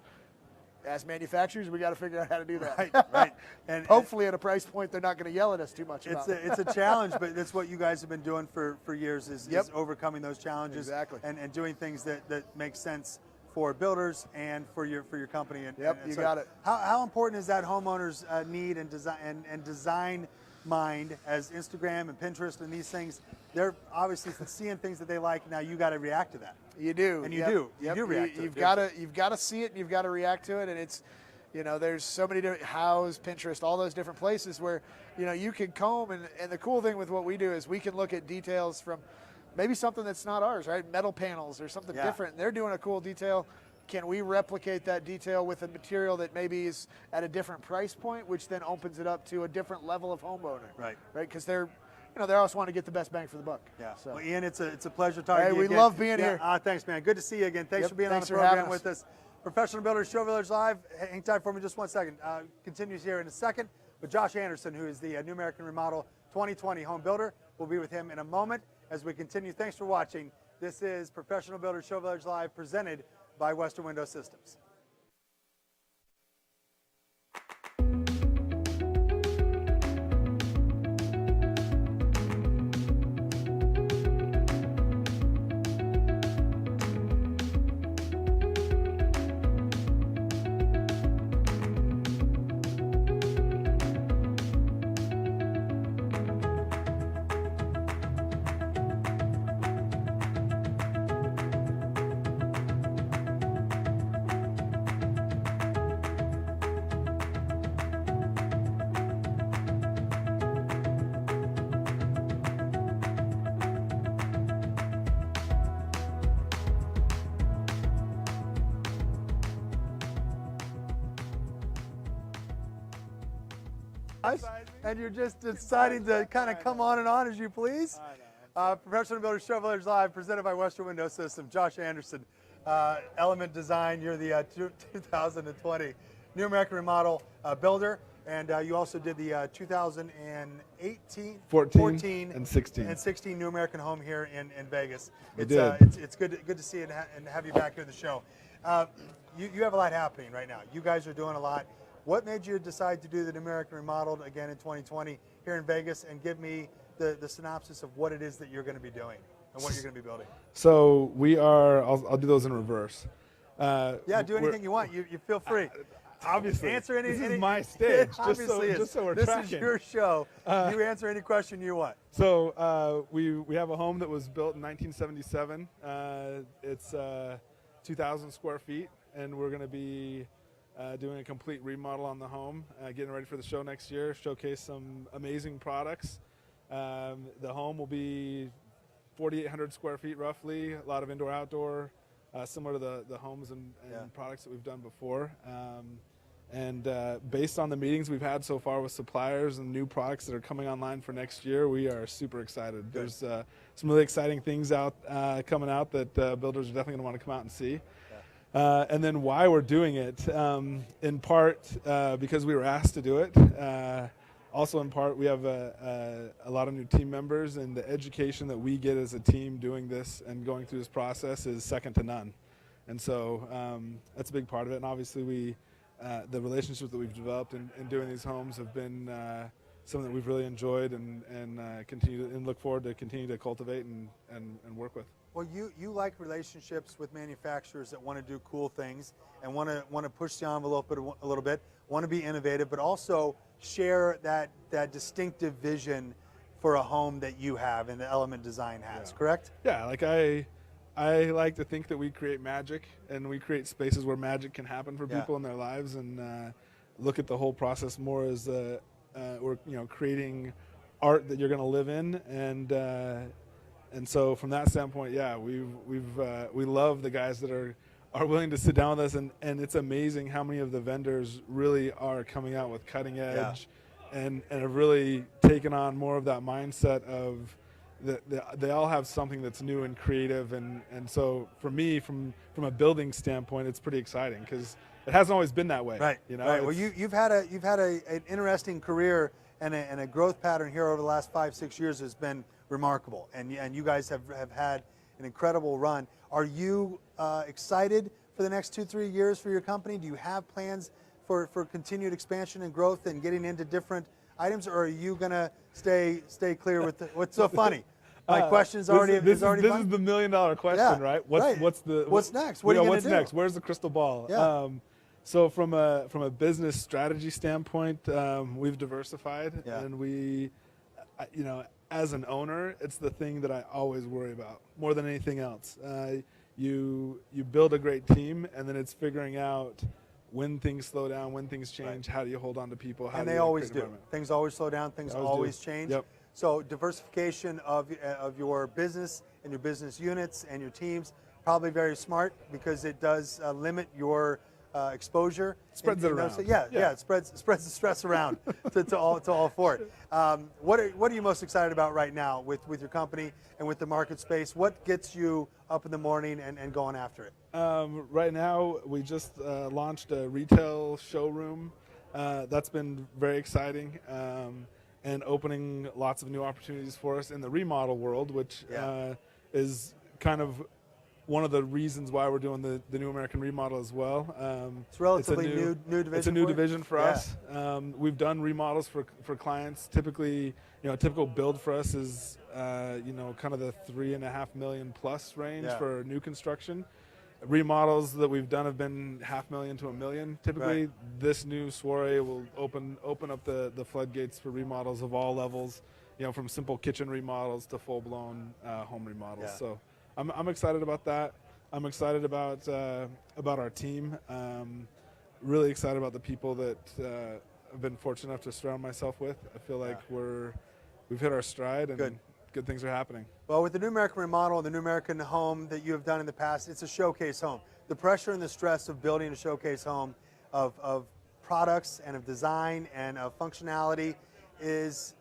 As manufacturers, we got to figure out how to do that. Right. And hopefully at a price point they're not going to yell at us too much about it. It's a challenge, but that's what you guys have been doing for years is overcoming those challenges and doing things that make sense for builders and for your company. And you got it. How important is that homeowners need and design mind as Instagram and Pinterest and these things? They're obviously seeing things that they like. Now you got to react to that. You do, and you do react to it. You've got to see it, and you've got to react to it, and it's, there's so many different House, Pinterest, all those different places where, you can comb, and the cool thing with what we do is we can look at details from maybe something that's not ours, right? Metal panels or something different. And they're doing a cool detail. Can we replicate that detail with a material that maybe is at a different price point, which then opens it up to a different level of homeowner? Right. Because they always want to get the best bang for the buck. Yeah. So. Well, Ian, it's a pleasure talking to you we again. love being here. Thanks, man. Good to see you again. Thanks for being on the program with us. Professional Builders Show Village Live. Hang tight for me just 1 second. Continues here in a second with Josh Anderson, who is the New American Remodel 2020 home builder. We'll be with him in a moment as we continue. Thanks for watching. This is Professional Builders Show Village Live, presented by Western Window Systems. And you're just deciding to kind of come on and on as you please. Professional Builders Show Village Live, presented by Western Window System. Josh Anderson, Element Design. You're the 2020 New American Remodel Builder, and you also did the 2018, 14 and 16. and 16 New American Home here in Vegas. We It's did. it's good to see it and have you back here in the show. You have a lot happening right now. You guys are doing a lot. What made you decide to do the New American Remodeled again in 2020 here in Vegas, and give me the synopsis of what it is that you're going to be doing and what you're going to be building? So we are, I'll do those in reverse. Yeah, do anything you want. You feel free. Obviously, Answer any. this is my stage. Just so we're this tracking. is your show. You answer any question you want. So we have a home that was built in 1977. It's 2,000 square feet, and we're going to be doing a complete remodel on the home, getting ready for the show next year, showcase some amazing products. The home will be 4,800 square feet roughly, a lot of indoor-outdoor, similar to the homes and products that we've done before. And based on the meetings we've had so far with suppliers and new products that are coming online for next year, we are super excited. Good. There's some really exciting things coming out that builders are definitely going to want to come out and see. And then why we're doing it, in part because we were asked to do it. Also in part, we have a lot of new team members, and the education that we get as a team doing this and going through this process is second to none. And so that's a big part of it. And obviously the relationships that we've developed in doing these homes have been something that we've really enjoyed and continue to, and look forward to continue to cultivate and work with. Well, you like relationships with manufacturers that want to do cool things and want to push the envelope a little bit, want to be innovative, but also share that distinctive vision for a home that you have and the Element Design has. Correct? Yeah, like I like to think that we create magic, and we create spaces where magic can happen for people in their lives, and look at the whole process more as we're creating art that you're going to live in, and so from that standpoint, yeah, we love the guys that are willing to sit down with us, and it's amazing how many of the vendors really are coming out with cutting edge, and have really taken on more of that mindset of they all have something that's new and creative, and so for me, from a building standpoint, it's pretty exciting because it hasn't always been that way. Right. Right. Well, you've had an interesting career and a growth pattern here over the last 5-6 years has been remarkable, and you guys have had an incredible run. Are you excited for the next 2-3 years for your company? Do you have plans for continued expansion and growth and getting into different items, or are you going to stay clear with what's so funny? My question's already this funny. is the $1 million question, right? What's next? What are you going to do? Next? Where's the crystal ball? Yeah. So from a business strategy standpoint, we've diversified, and we, as an owner, it's the thing that I always worry about more than anything else. You build a great team, and then it's figuring out when things slow down, when things change, how do you hold on to people? How and do they you always create do. an environment? Things always slow down. Things always change. Yep. So diversification of your business and your business units and your teams, probably very smart because it does limit your exposure. Spreads it around. It spreads the stress around to all for it. What are you most excited about right now with your company and with the market space? What gets you up in the morning and going after it? Right now, we just launched a retail showroom. That's been very exciting, and opening lots of new opportunities for us in the remodel world, which is kind of one of the reasons why we're doing the New American Remodel as well. It's relatively new division. It's a new division for us. We've done remodels for clients. Typically, a typical build for us is kind of the $3.5 million plus range for new construction. Remodels that we've done have been $500,000 to $1 million. Typically, this new soiree will open up the floodgates for remodels of all levels, from simple kitchen remodels to full-blown home remodels. So I'm excited about that. I'm excited about our team. Really excited about the people that I've been fortunate enough to surround myself with. I feel like we've hit our stride, and good things are happening. Well, with the New American Remodel, the New American Home that you have done in the past, it's a showcase home. The pressure and the stress of building a showcase home of products and of design and of functionality is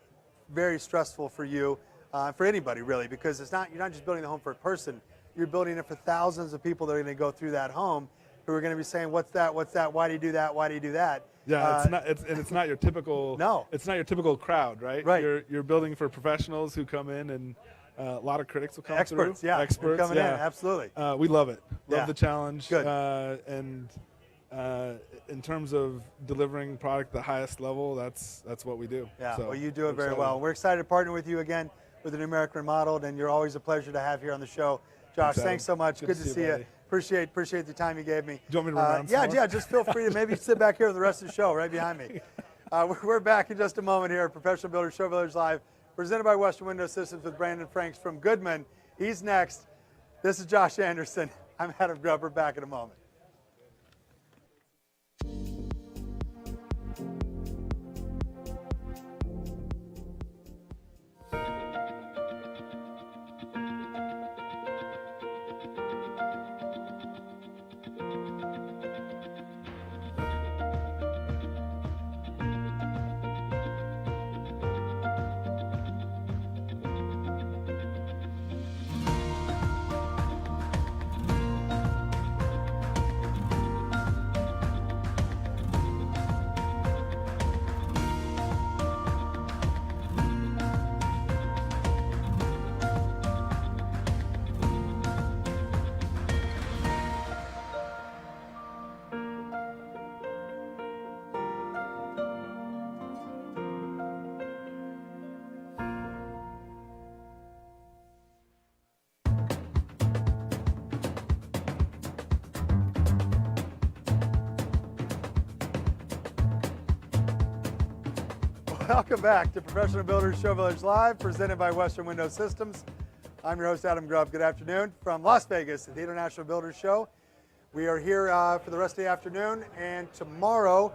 very stressful for you. for anybody really, because you're not just building the home for a person, you're building it for thousands of people that are going to go through that home who are going to be saying, what's that, why do you do that, why do you do that? Yeah, it's not your typical. No, it's not your typical crowd, right? Right. You're building for professionals who come in, and a lot of critics will come experts, through. Yeah, experts coming in, absolutely. We love it. Love Yeah. the challenge. Good. And in terms of delivering product at the highest level, that's what we do. Yeah, So well, you do it we're very excited. well. We're excited to partner with you again with the New American Remodeled, and you're always a pleasure to have here on the show. Josh, thanks so much. Good to see you. buddy. Appreciate the time you gave me. Do you want me to run around Yeah, some more? yeah, just feel free to maybe sit back here for the rest of the show, right behind me. We're back in just a moment here at Professional Builders Show Builders Live, presented by Western Window Systems with Brandon Franks from Goodman. He's next. This is Josh Anderson. I'm Adam Grubb. We're back in a moment. Welcome back to Professional Builders Show Builders Live, presented by Western Window Systems. I'm your host, Adam Grubb. Good afternoon from Las Vegas at the International Builders Show. We are here for the rest of the afternoon, and tomorrow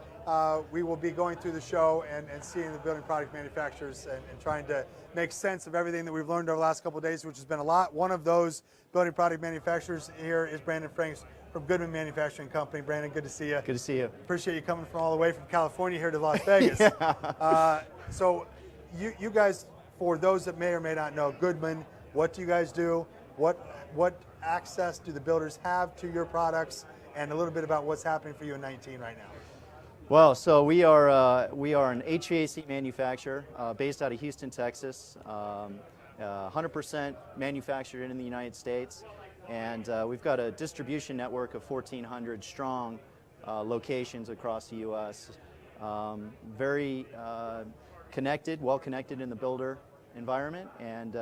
we will be going through the show and seeing the building product manufacturers and trying to make sense of everything that we've learned over the last couple of days, which has been a lot. One of those building product manufacturers here is Brandon Franks from Goodman Manufacturing Company. Brandon, good to see you. Good to see you. Appreciate you coming from all the way from California here to Las Vegas. So you guys, for those that may or may not know, Goodman, what do you guys do? What access do the builders have to your products? And a little bit about what's happening for you in 19 right now. Well, so we are an HVAC manufacturer based out of Houston, Texas, 100% manufactured in the United States. And we've got a distribution network of 1,400 strong locations across the U.S. Very connected, well connected in the builder environment, and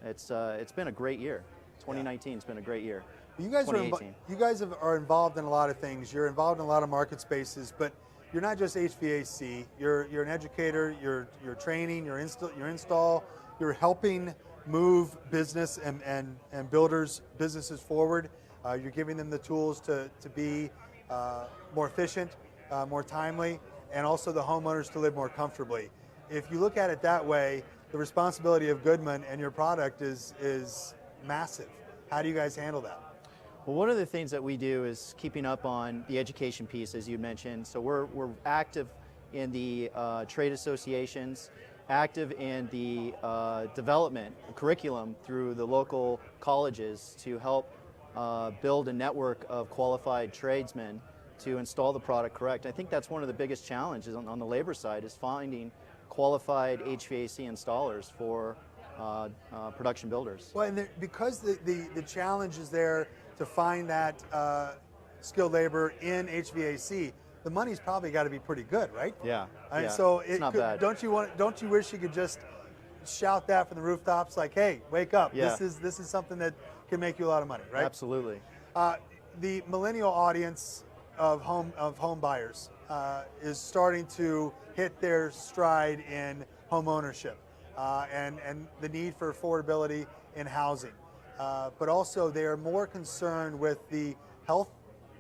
it's been a great year. 2019 has been a great year. You guys are involved in a lot of things. You're involved in a lot of market spaces, but you're not just HVAC. You're an educator. You're training. You're install. You're helping move business and businesses forward. You're giving them the tools to be more efficient, more timely, and also the homeowners to live more comfortably. If you look at it that way, the responsibility of Goodman and your product is massive. How do you guys handle that? Well, one of the things that we do is keeping up on the education piece, as you mentioned. So we're active in the trade associations, active in the development curriculum through the local colleges to help build a network of qualified tradesmen to install the product correct. I think that's one of the biggest challenges on the labor side, is finding qualified HVAC installers for production builders. Well, and because the challenge is there to find that skilled labor in HVAC, the money's probably got to be pretty good, right? Yeah. And so it's not bad. Don't you wish you could just shout that from the rooftops, like, hey, wake up! Yeah. This is something that can make you a lot of money, right? Absolutely. The millennial audience of home buyers is starting to hit their stride in home ownership and the need for affordability in housing. But also they are more concerned with the health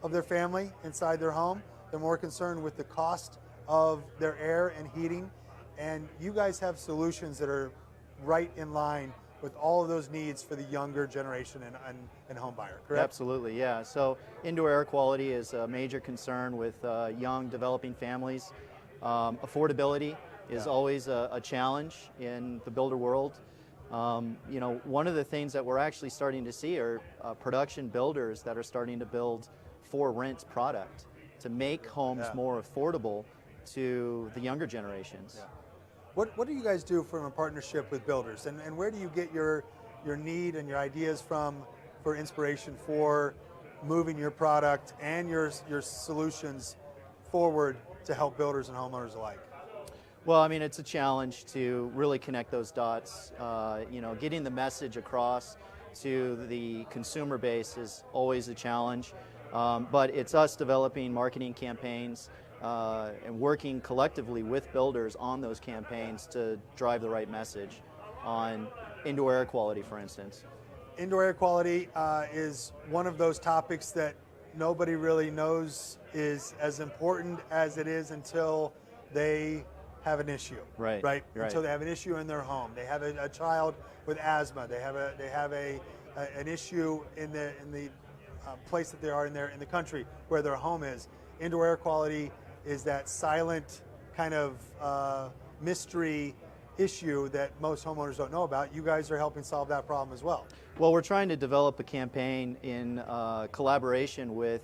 of their family inside their home. They're more concerned with the cost of their air and heating. And you guys have solutions that are right in line with all of those needs for the younger generation and home buyer, correct? Absolutely, yeah. So indoor air quality is a major concern with young developing families. Affordability is always a challenge in the builder world. You know, one of the things that we're actually starting to see are production builders that are starting to build for rent product to make homes more affordable to the younger generations. Yeah. What do you guys do from a partnership with builders, and where do you get your need and your ideas from for inspiration for moving your product and your solutions forward to help builders and homeowners alike? Well, I mean, it's a challenge to really connect those dots. You know, getting the message across to the consumer base is always a challenge, but it's us developing marketing campaigns and working collectively with builders on those campaigns to drive the right message on indoor air quality, for instance. Indoor air quality is one of those topics that nobody really knows is as important as it is until they have an issue. Right. Until they have an issue in their home. They have a child with asthma. They have an issue in the place that they are in the country where their home is. Indoor air quality is that silent kind of mystery issue that most homeowners don't know about. You guys are helping solve that problem as well. Well, we're trying to develop a campaign in collaboration with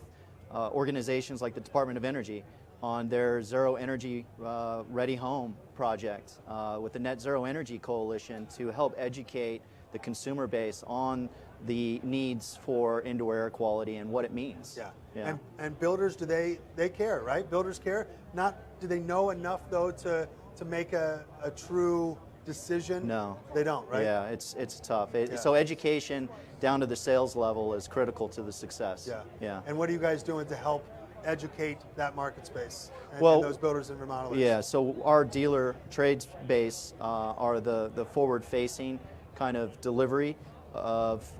organizations like the Department of Energy on their Zero Energy Ready Home project with the Net Zero Energy Coalition to help educate the consumer base on the needs for indoor air quality and what it means. Yeah. And builders, do they care, right? Builders care. Do they know enough though to make a true decision? No. They don't, right? Yeah, it's tough. So education down to the sales level is critical to the success. Yeah. And what are you guys doing to help educate that market space and those builders and remodelers? Yeah, so our dealer trades base are the forward-facing kind of delivery of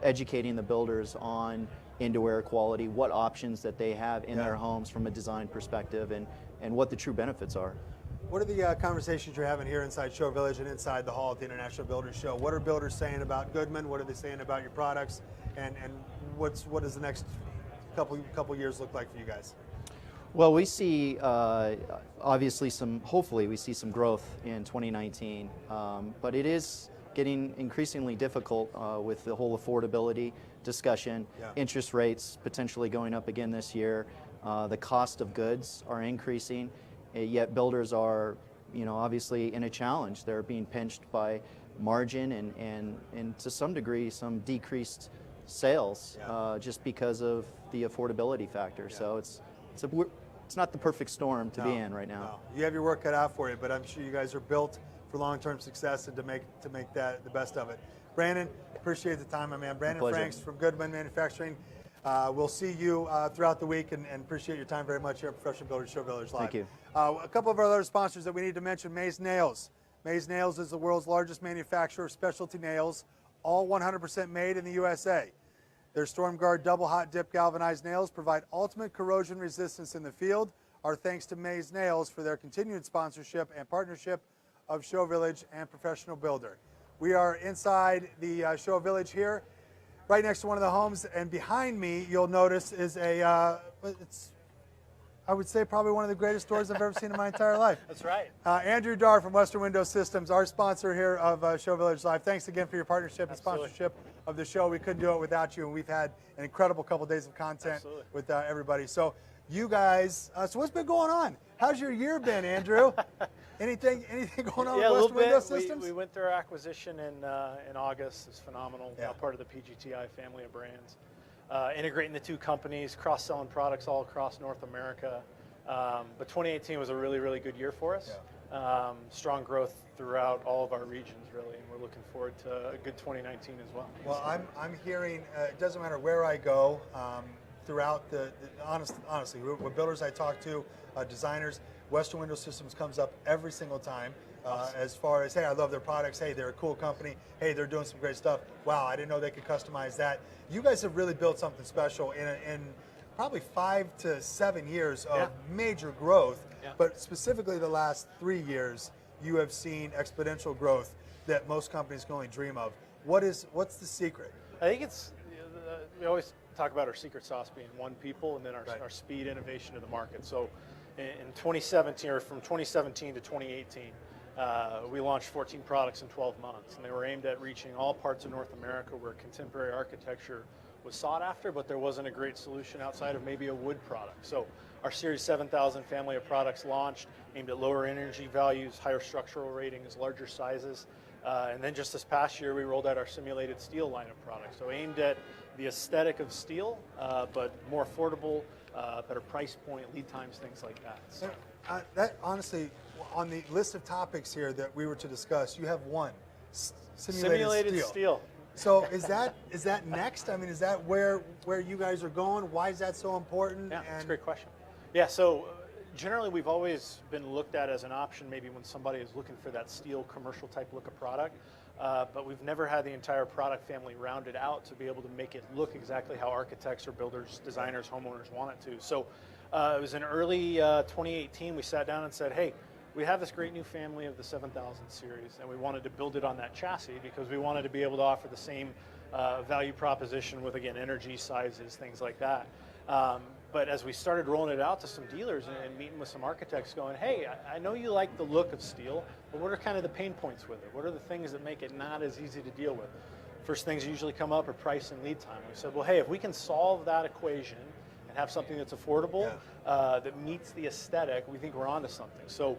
educating the builders on indoor air quality, what options that they have in their homes from a design perspective, and what the true benefits are. What are the conversations you're having here inside Show Village and inside the hall at the International Builders Show? What are builders saying about Goodman? What are they saying about your products? And what does the next couple years look like for you guys? Well, we see obviously hopefully we see some growth in 2019, but it is getting increasingly difficult with the whole affordability discussion, interest rates potentially going up again this year, the cost of goods are increasing, yet builders are, you know, obviously in a challenge. They're being pinched by margin and to some degree some decreased sales just because of the affordability factor. So it's not the perfect storm to be in right now. No. You have your work cut out for you, but I'm sure you guys are built for long-term success and to make that the best of it. Brandon, appreciate the time, my man. Brandon Franks from Goodman Manufacturing. We'll see you throughout the week and appreciate your time very much here at Professional Builders Show Village Live. Thank you. A couple of our other sponsors that we need to mention, Mays Nails. Mays Nails is the world's largest manufacturer of specialty nails, all 100% made in the USA. Their StormGuard double hot dip galvanized nails provide ultimate corrosion resistance in the field. Our thanks to Mays Nails for their continued sponsorship and partnership of Show Village and Professional Builder. We are inside the Show Village here, right next to one of the homes, and behind me, you'll notice, is I would say probably one of the greatest doors I've ever seen in my entire life. That's right. Andrew DARR from Western Window Systems, our sponsor here of Show Village Live. Thanks again for your partnership and sponsorship of the show. We couldn't do it without you, and we've had an incredible couple days of content with everybody. So you guys, so what's been going on? How's your year been, Andrew? Anything going on with Western Window Systems? We went through our acquisition in August. It's phenomenal. Now part of the PGTI family of brands. Integrating the two companies, cross-selling products all across North America. But 2018 was a really, really good year for us. Strong growth throughout all of our regions, really, and we're looking forward to a good 2019 as well. Well, I'm hearing, it doesn't matter where I go, throughout honestly, with builders I talk to, designers, Western Window Systems comes up every single time. As far as, hey, I love their products, hey, they're a cool company, hey, they're doing some great stuff, wow, I didn't know they could customize that. You guys have really built something special in probably 5 to 7 years of major growth, but specifically the last 3 years, you have seen exponential growth that most companies can only dream of. What's the secret? I think we always talk about our secret sauce being one people and then our speed innovation to the market. So in 2017, or from 2017 to 2018, We launched 14 products in 12 months, and they were aimed at reaching all parts of North America where contemporary architecture was sought after, but there wasn't a great solution outside of maybe a wood product. So our Series 7000 family of products launched, aimed at lower energy values, higher structural ratings, larger sizes. And then just this past year, we rolled out our simulated steel line of products. So aimed at the aesthetic of steel, but more affordable, better price point, lead times, things like that. So. That honestly, on the list of topics here that we were to discuss, you have one, simulated steel. So is that next? I mean, is that where you guys are going? Why is that so important? Yeah, that's a great question. Yeah, so generally we've always been looked at as an option maybe when somebody is looking for that steel commercial type look of product, but we've never had the entire product family rounded out to be able to make it look exactly how architects or builders, designers, homeowners want it to. So it was in early 2018 we sat down and said, hey, we have this great new family of the 7000 series, and we wanted to build it on that chassis because we wanted to be able to offer the same value proposition with, again, energy, sizes, things like that. But as we started rolling it out to some dealers and meeting with some architects going, hey, I know you like the look of steel, but what are kind of the pain points with it? What are the things that make it not as easy to deal with? First things that usually come up are price and lead time. We said, well, hey, if we can solve that equation and have something that's affordable, that meets the aesthetic, we think we're onto something. So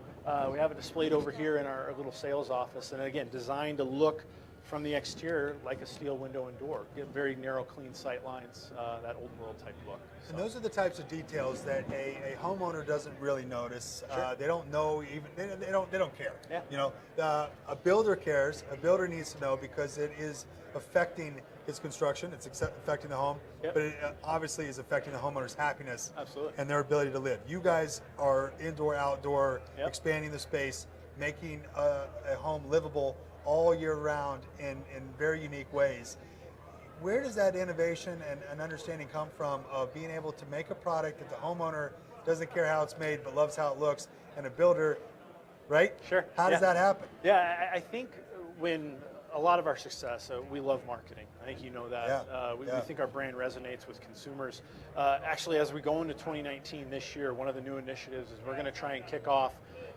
we have it displayed over here in our little sales office, and again, designed to look from the exterior like a steel window and door. Get very narrow, clean sight lines, that old world type look. So. And those are the types of details that a homeowner doesn't really notice. Sure. They don't know even. They don't care. Yeah. You know, a builder cares. A builder needs to know because it is affecting his construction. It's affecting the home, but it obviously is affecting the homeowner's happiness. Absolutely. And their ability to live. You guys are indoor, outdoor, expanding the space, making a home livable all year round in very unique ways. Where does that innovation and understanding come from of being able to make a product that the homeowner doesn't care how it's made but loves how it looks, and a builder, right? Sure. How does that happen? Yeah, I think when a lot of our success, we love marketing. I think you know that. We think our brand resonates with consumers. Actually, as we go into 2019 this year, one of the new initiatives is we're going to try and kick off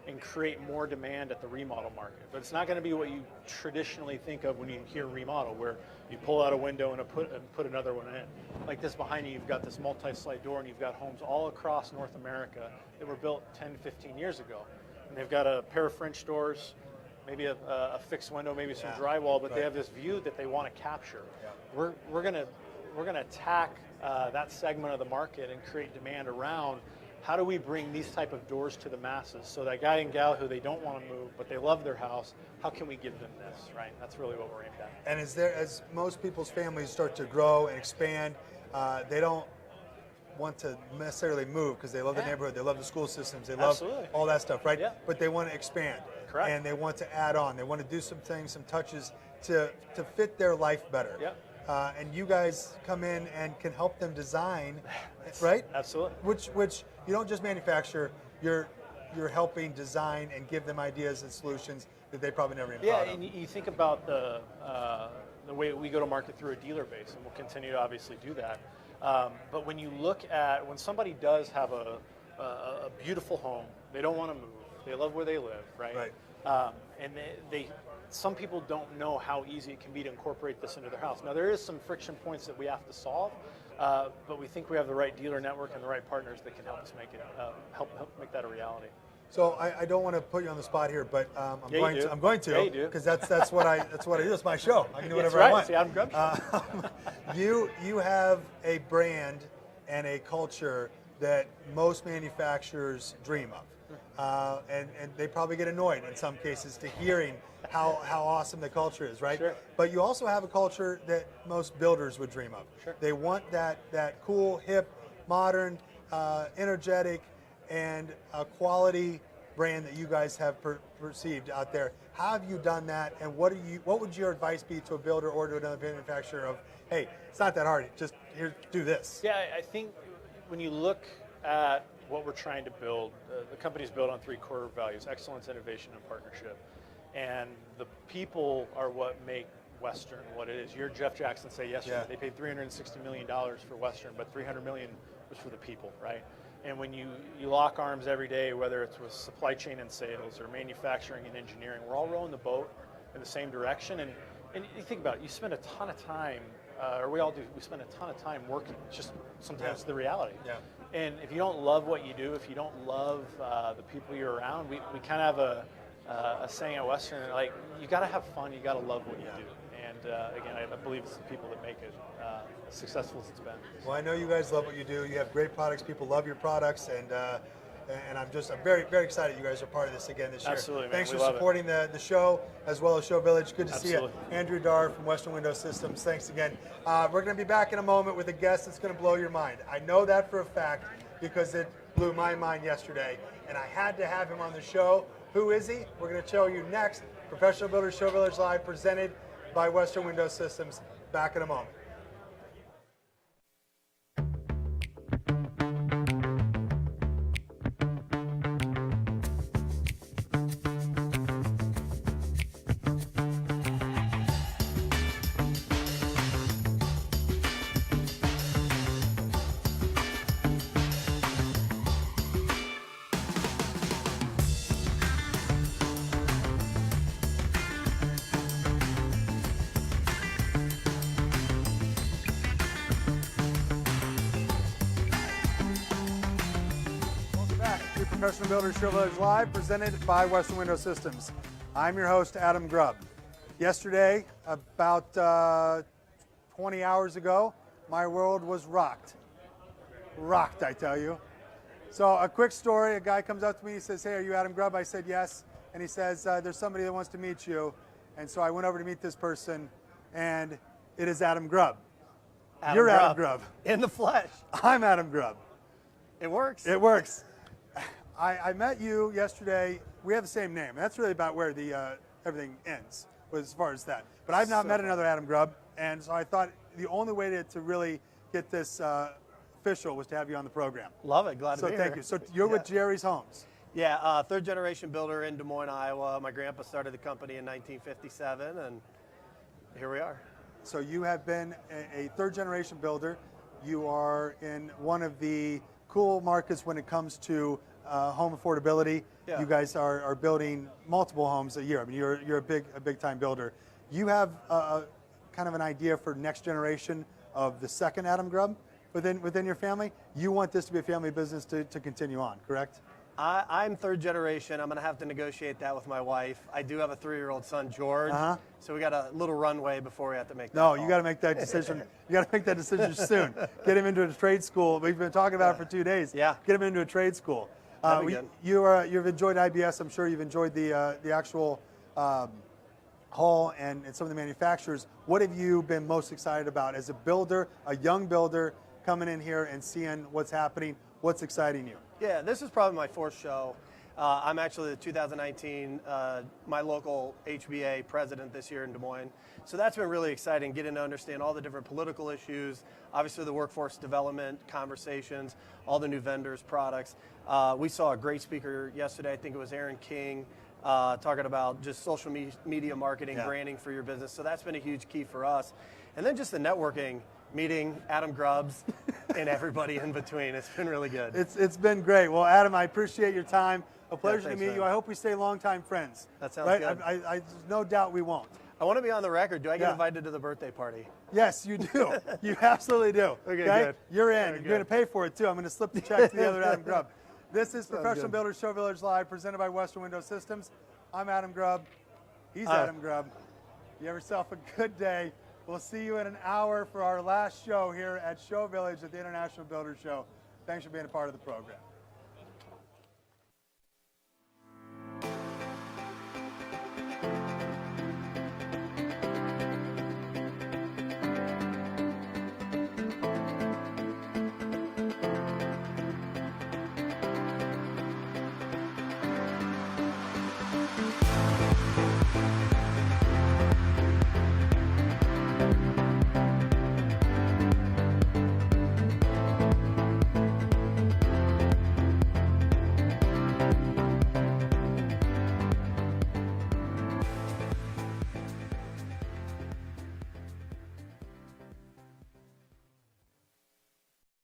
and create more demand at the remodel market. But it's not going to be what you traditionally think of when you hear remodel, where you pull out a window and put another one in. Like this behind you, you've got this multi-slide door, and you've got homes all across North America that were built 10, 15 years ago. And they've got a pair of French doors, maybe a fixed window, maybe some drywall, but they have this view that they want to capture. We're gonna attack that segment of the market and create demand around how do we bring these type of doors to the masses? So that guy and gal who they don't want to move, but they love their house, how can we give them this, right? That's really what we're aimed at. And as most people's families start to grow and expand, they don't want to necessarily move because they love the neighborhood, they love the school systems, they love all that stuff, right? Yeah. But they want to expand. Correct. And they want to add on. They want to do some things, some touches to fit their life better. Yep. And you guys come in and can help them design, right? Absolutely. Which you don't just manufacture. You're helping design and give them ideas and solutions that they probably never even thought of. Yeah, and you think about the way we go to market through a dealer base, and we'll continue to obviously do that. But when you look at when somebody does have a beautiful home, they don't want to move. They love where they live, right? Right. And some people don't know how easy it can be to incorporate this into their house. Now, there is some friction points that we have to solve, but we think we have the right dealer network and the right partners that can help us make it help make that a reality. So I don't want to put you on the spot here, but I'm going to Yeah, you do. because that's what I do. It's my show. I can do whatever That's right. I want. See, Adam Grubb. You have a brand and a culture that most manufacturers dream of. And they probably get annoyed in some cases to hearing how awesome the culture is, right? Sure. But you also have a culture that most builders would dream of. Sure. They want that cool, hip, modern, energetic, and a quality brand that you guys have perceived out there. How have you done that, and what would your advice be to a builder or to another manufacturer of, hey, it's not that hard, just here, do this? Yeah, I think when you look at what we're trying to build, the company's built on 3 core values: excellence, innovation, and partnership. And the people are what make Western what it is. You heard Jeff Jackson say yesterday, they paid $360 million for Western, but $300 million was for the people, right? And when you lock arms every day, whether it's with supply chain and sales or manufacturing and engineering, we're all rowing the boat in the same direction. And you think about it, you spend a ton of time, or we all do, we spend a ton of time working. It's just sometimes the reality. Yeah. And if you don't love what you do, if you don't love the people you're around, we kind of have a saying at Western, like, you got to have fun, you got to love what you do. And again, I believe it's the people that make it as successful as it's been. Well, I know you guys love what you do. You have great products. People love your products, and I'm very, very excited you guys are part of this again this year. Absolutely, man. Thanks We for love supporting the show as well as Show Village. Good to Absolutely. see you. Andrew DARR from Western Window Systems. Thanks again. We're going to be back in a moment with a guest that's going to blow your mind. I know that for a fact because it blew my mind yesterday, and I had to have him on the show. Who is he? We're going to show you next. Professional Builders Show Village Live, presented by Western Window Systems. Back in a moment. Professional Builders Show Village Live, presented by Western Window Systems. I'm your host, Adam Grubb. Yesterday, about 20 hours ago, my world was rocked. Rocked, I tell you. So a quick story, a guy comes up to me, he says, "Hey, are you Adam Grubb?" I said, "Yes." And he says, "There's somebody that wants to meet you." And so I went over to meet this person, and it is Adam Grubb. You're Adam Grubb. In the flesh. I'm Adam Grubb. It works. It works. I met you yesterday. We have the same name. That's really about where the everything ends, as far as that. But I've not met another Adam Grubb, and so I thought the only way to really get this official was to have you on the program. Love it. Glad to be here. So thank you. So you're with Jerry's Homes. Yeah, third generation builder in Des Moines, Iowa. My grandpa started the company in 1957, and here we are. So you have been a third generation builder. You are in one of the cool markets when it comes to home affordability. Yeah. You guys are building multiple homes a year. I mean, you're a big time builder. You have kind of an idea for next generation of the second Adam Grubb within your family. You want this to be a family business to continue on, correct? I'm third generation. I'm going to have to negotiate that with my wife. I do have a 3-year-old son, George. So we got a little runway before we have to make that call. You got to make that decision. You got to make that decision soon. Get him into a trade school. We've been talking about it for 2 days. Yeah. Get him into a trade school. You've enjoyed IBS. I'm sure you've enjoyed the actual hall and some of the manufacturers. What have you been most excited about as a builder, a young builder coming in here and seeing what's happening? What's exciting you? Yeah, this is probably my fourth show. I'm actually the 2019 my local HBA president this year in Des Moines. So that's been really exciting, getting to understand all the different political issues, obviously the workforce development conversations, all the new vendors, products. We saw a great speaker yesterday. I think it was Aaron King, talking about just social media marketing, branding for your business. So that's been a huge key for us. And then just the networking, meeting Adam Grubbs and everybody in between. It's been really good. It's been great. Well, Adam, I appreciate your time. A pleasure to meet you. I hope we stay longtime friends. That sounds good. There's no doubt we won't. I want to be on the record. Do I get invited to the birthday party? Yes, you do. You absolutely do. Okay, good. You're in. You're going to pay for it, too. I'm going to slip the check to the other Adam Grubb. This is Professional Builders Show Village Live, presented by Western Window Systems. I'm Adam Grubb. He's Adam Grubb. You have yourself a good day. We'll see you in an hour for our last show here at Show Village at the International Builders Show. Thanks for being a part of the program.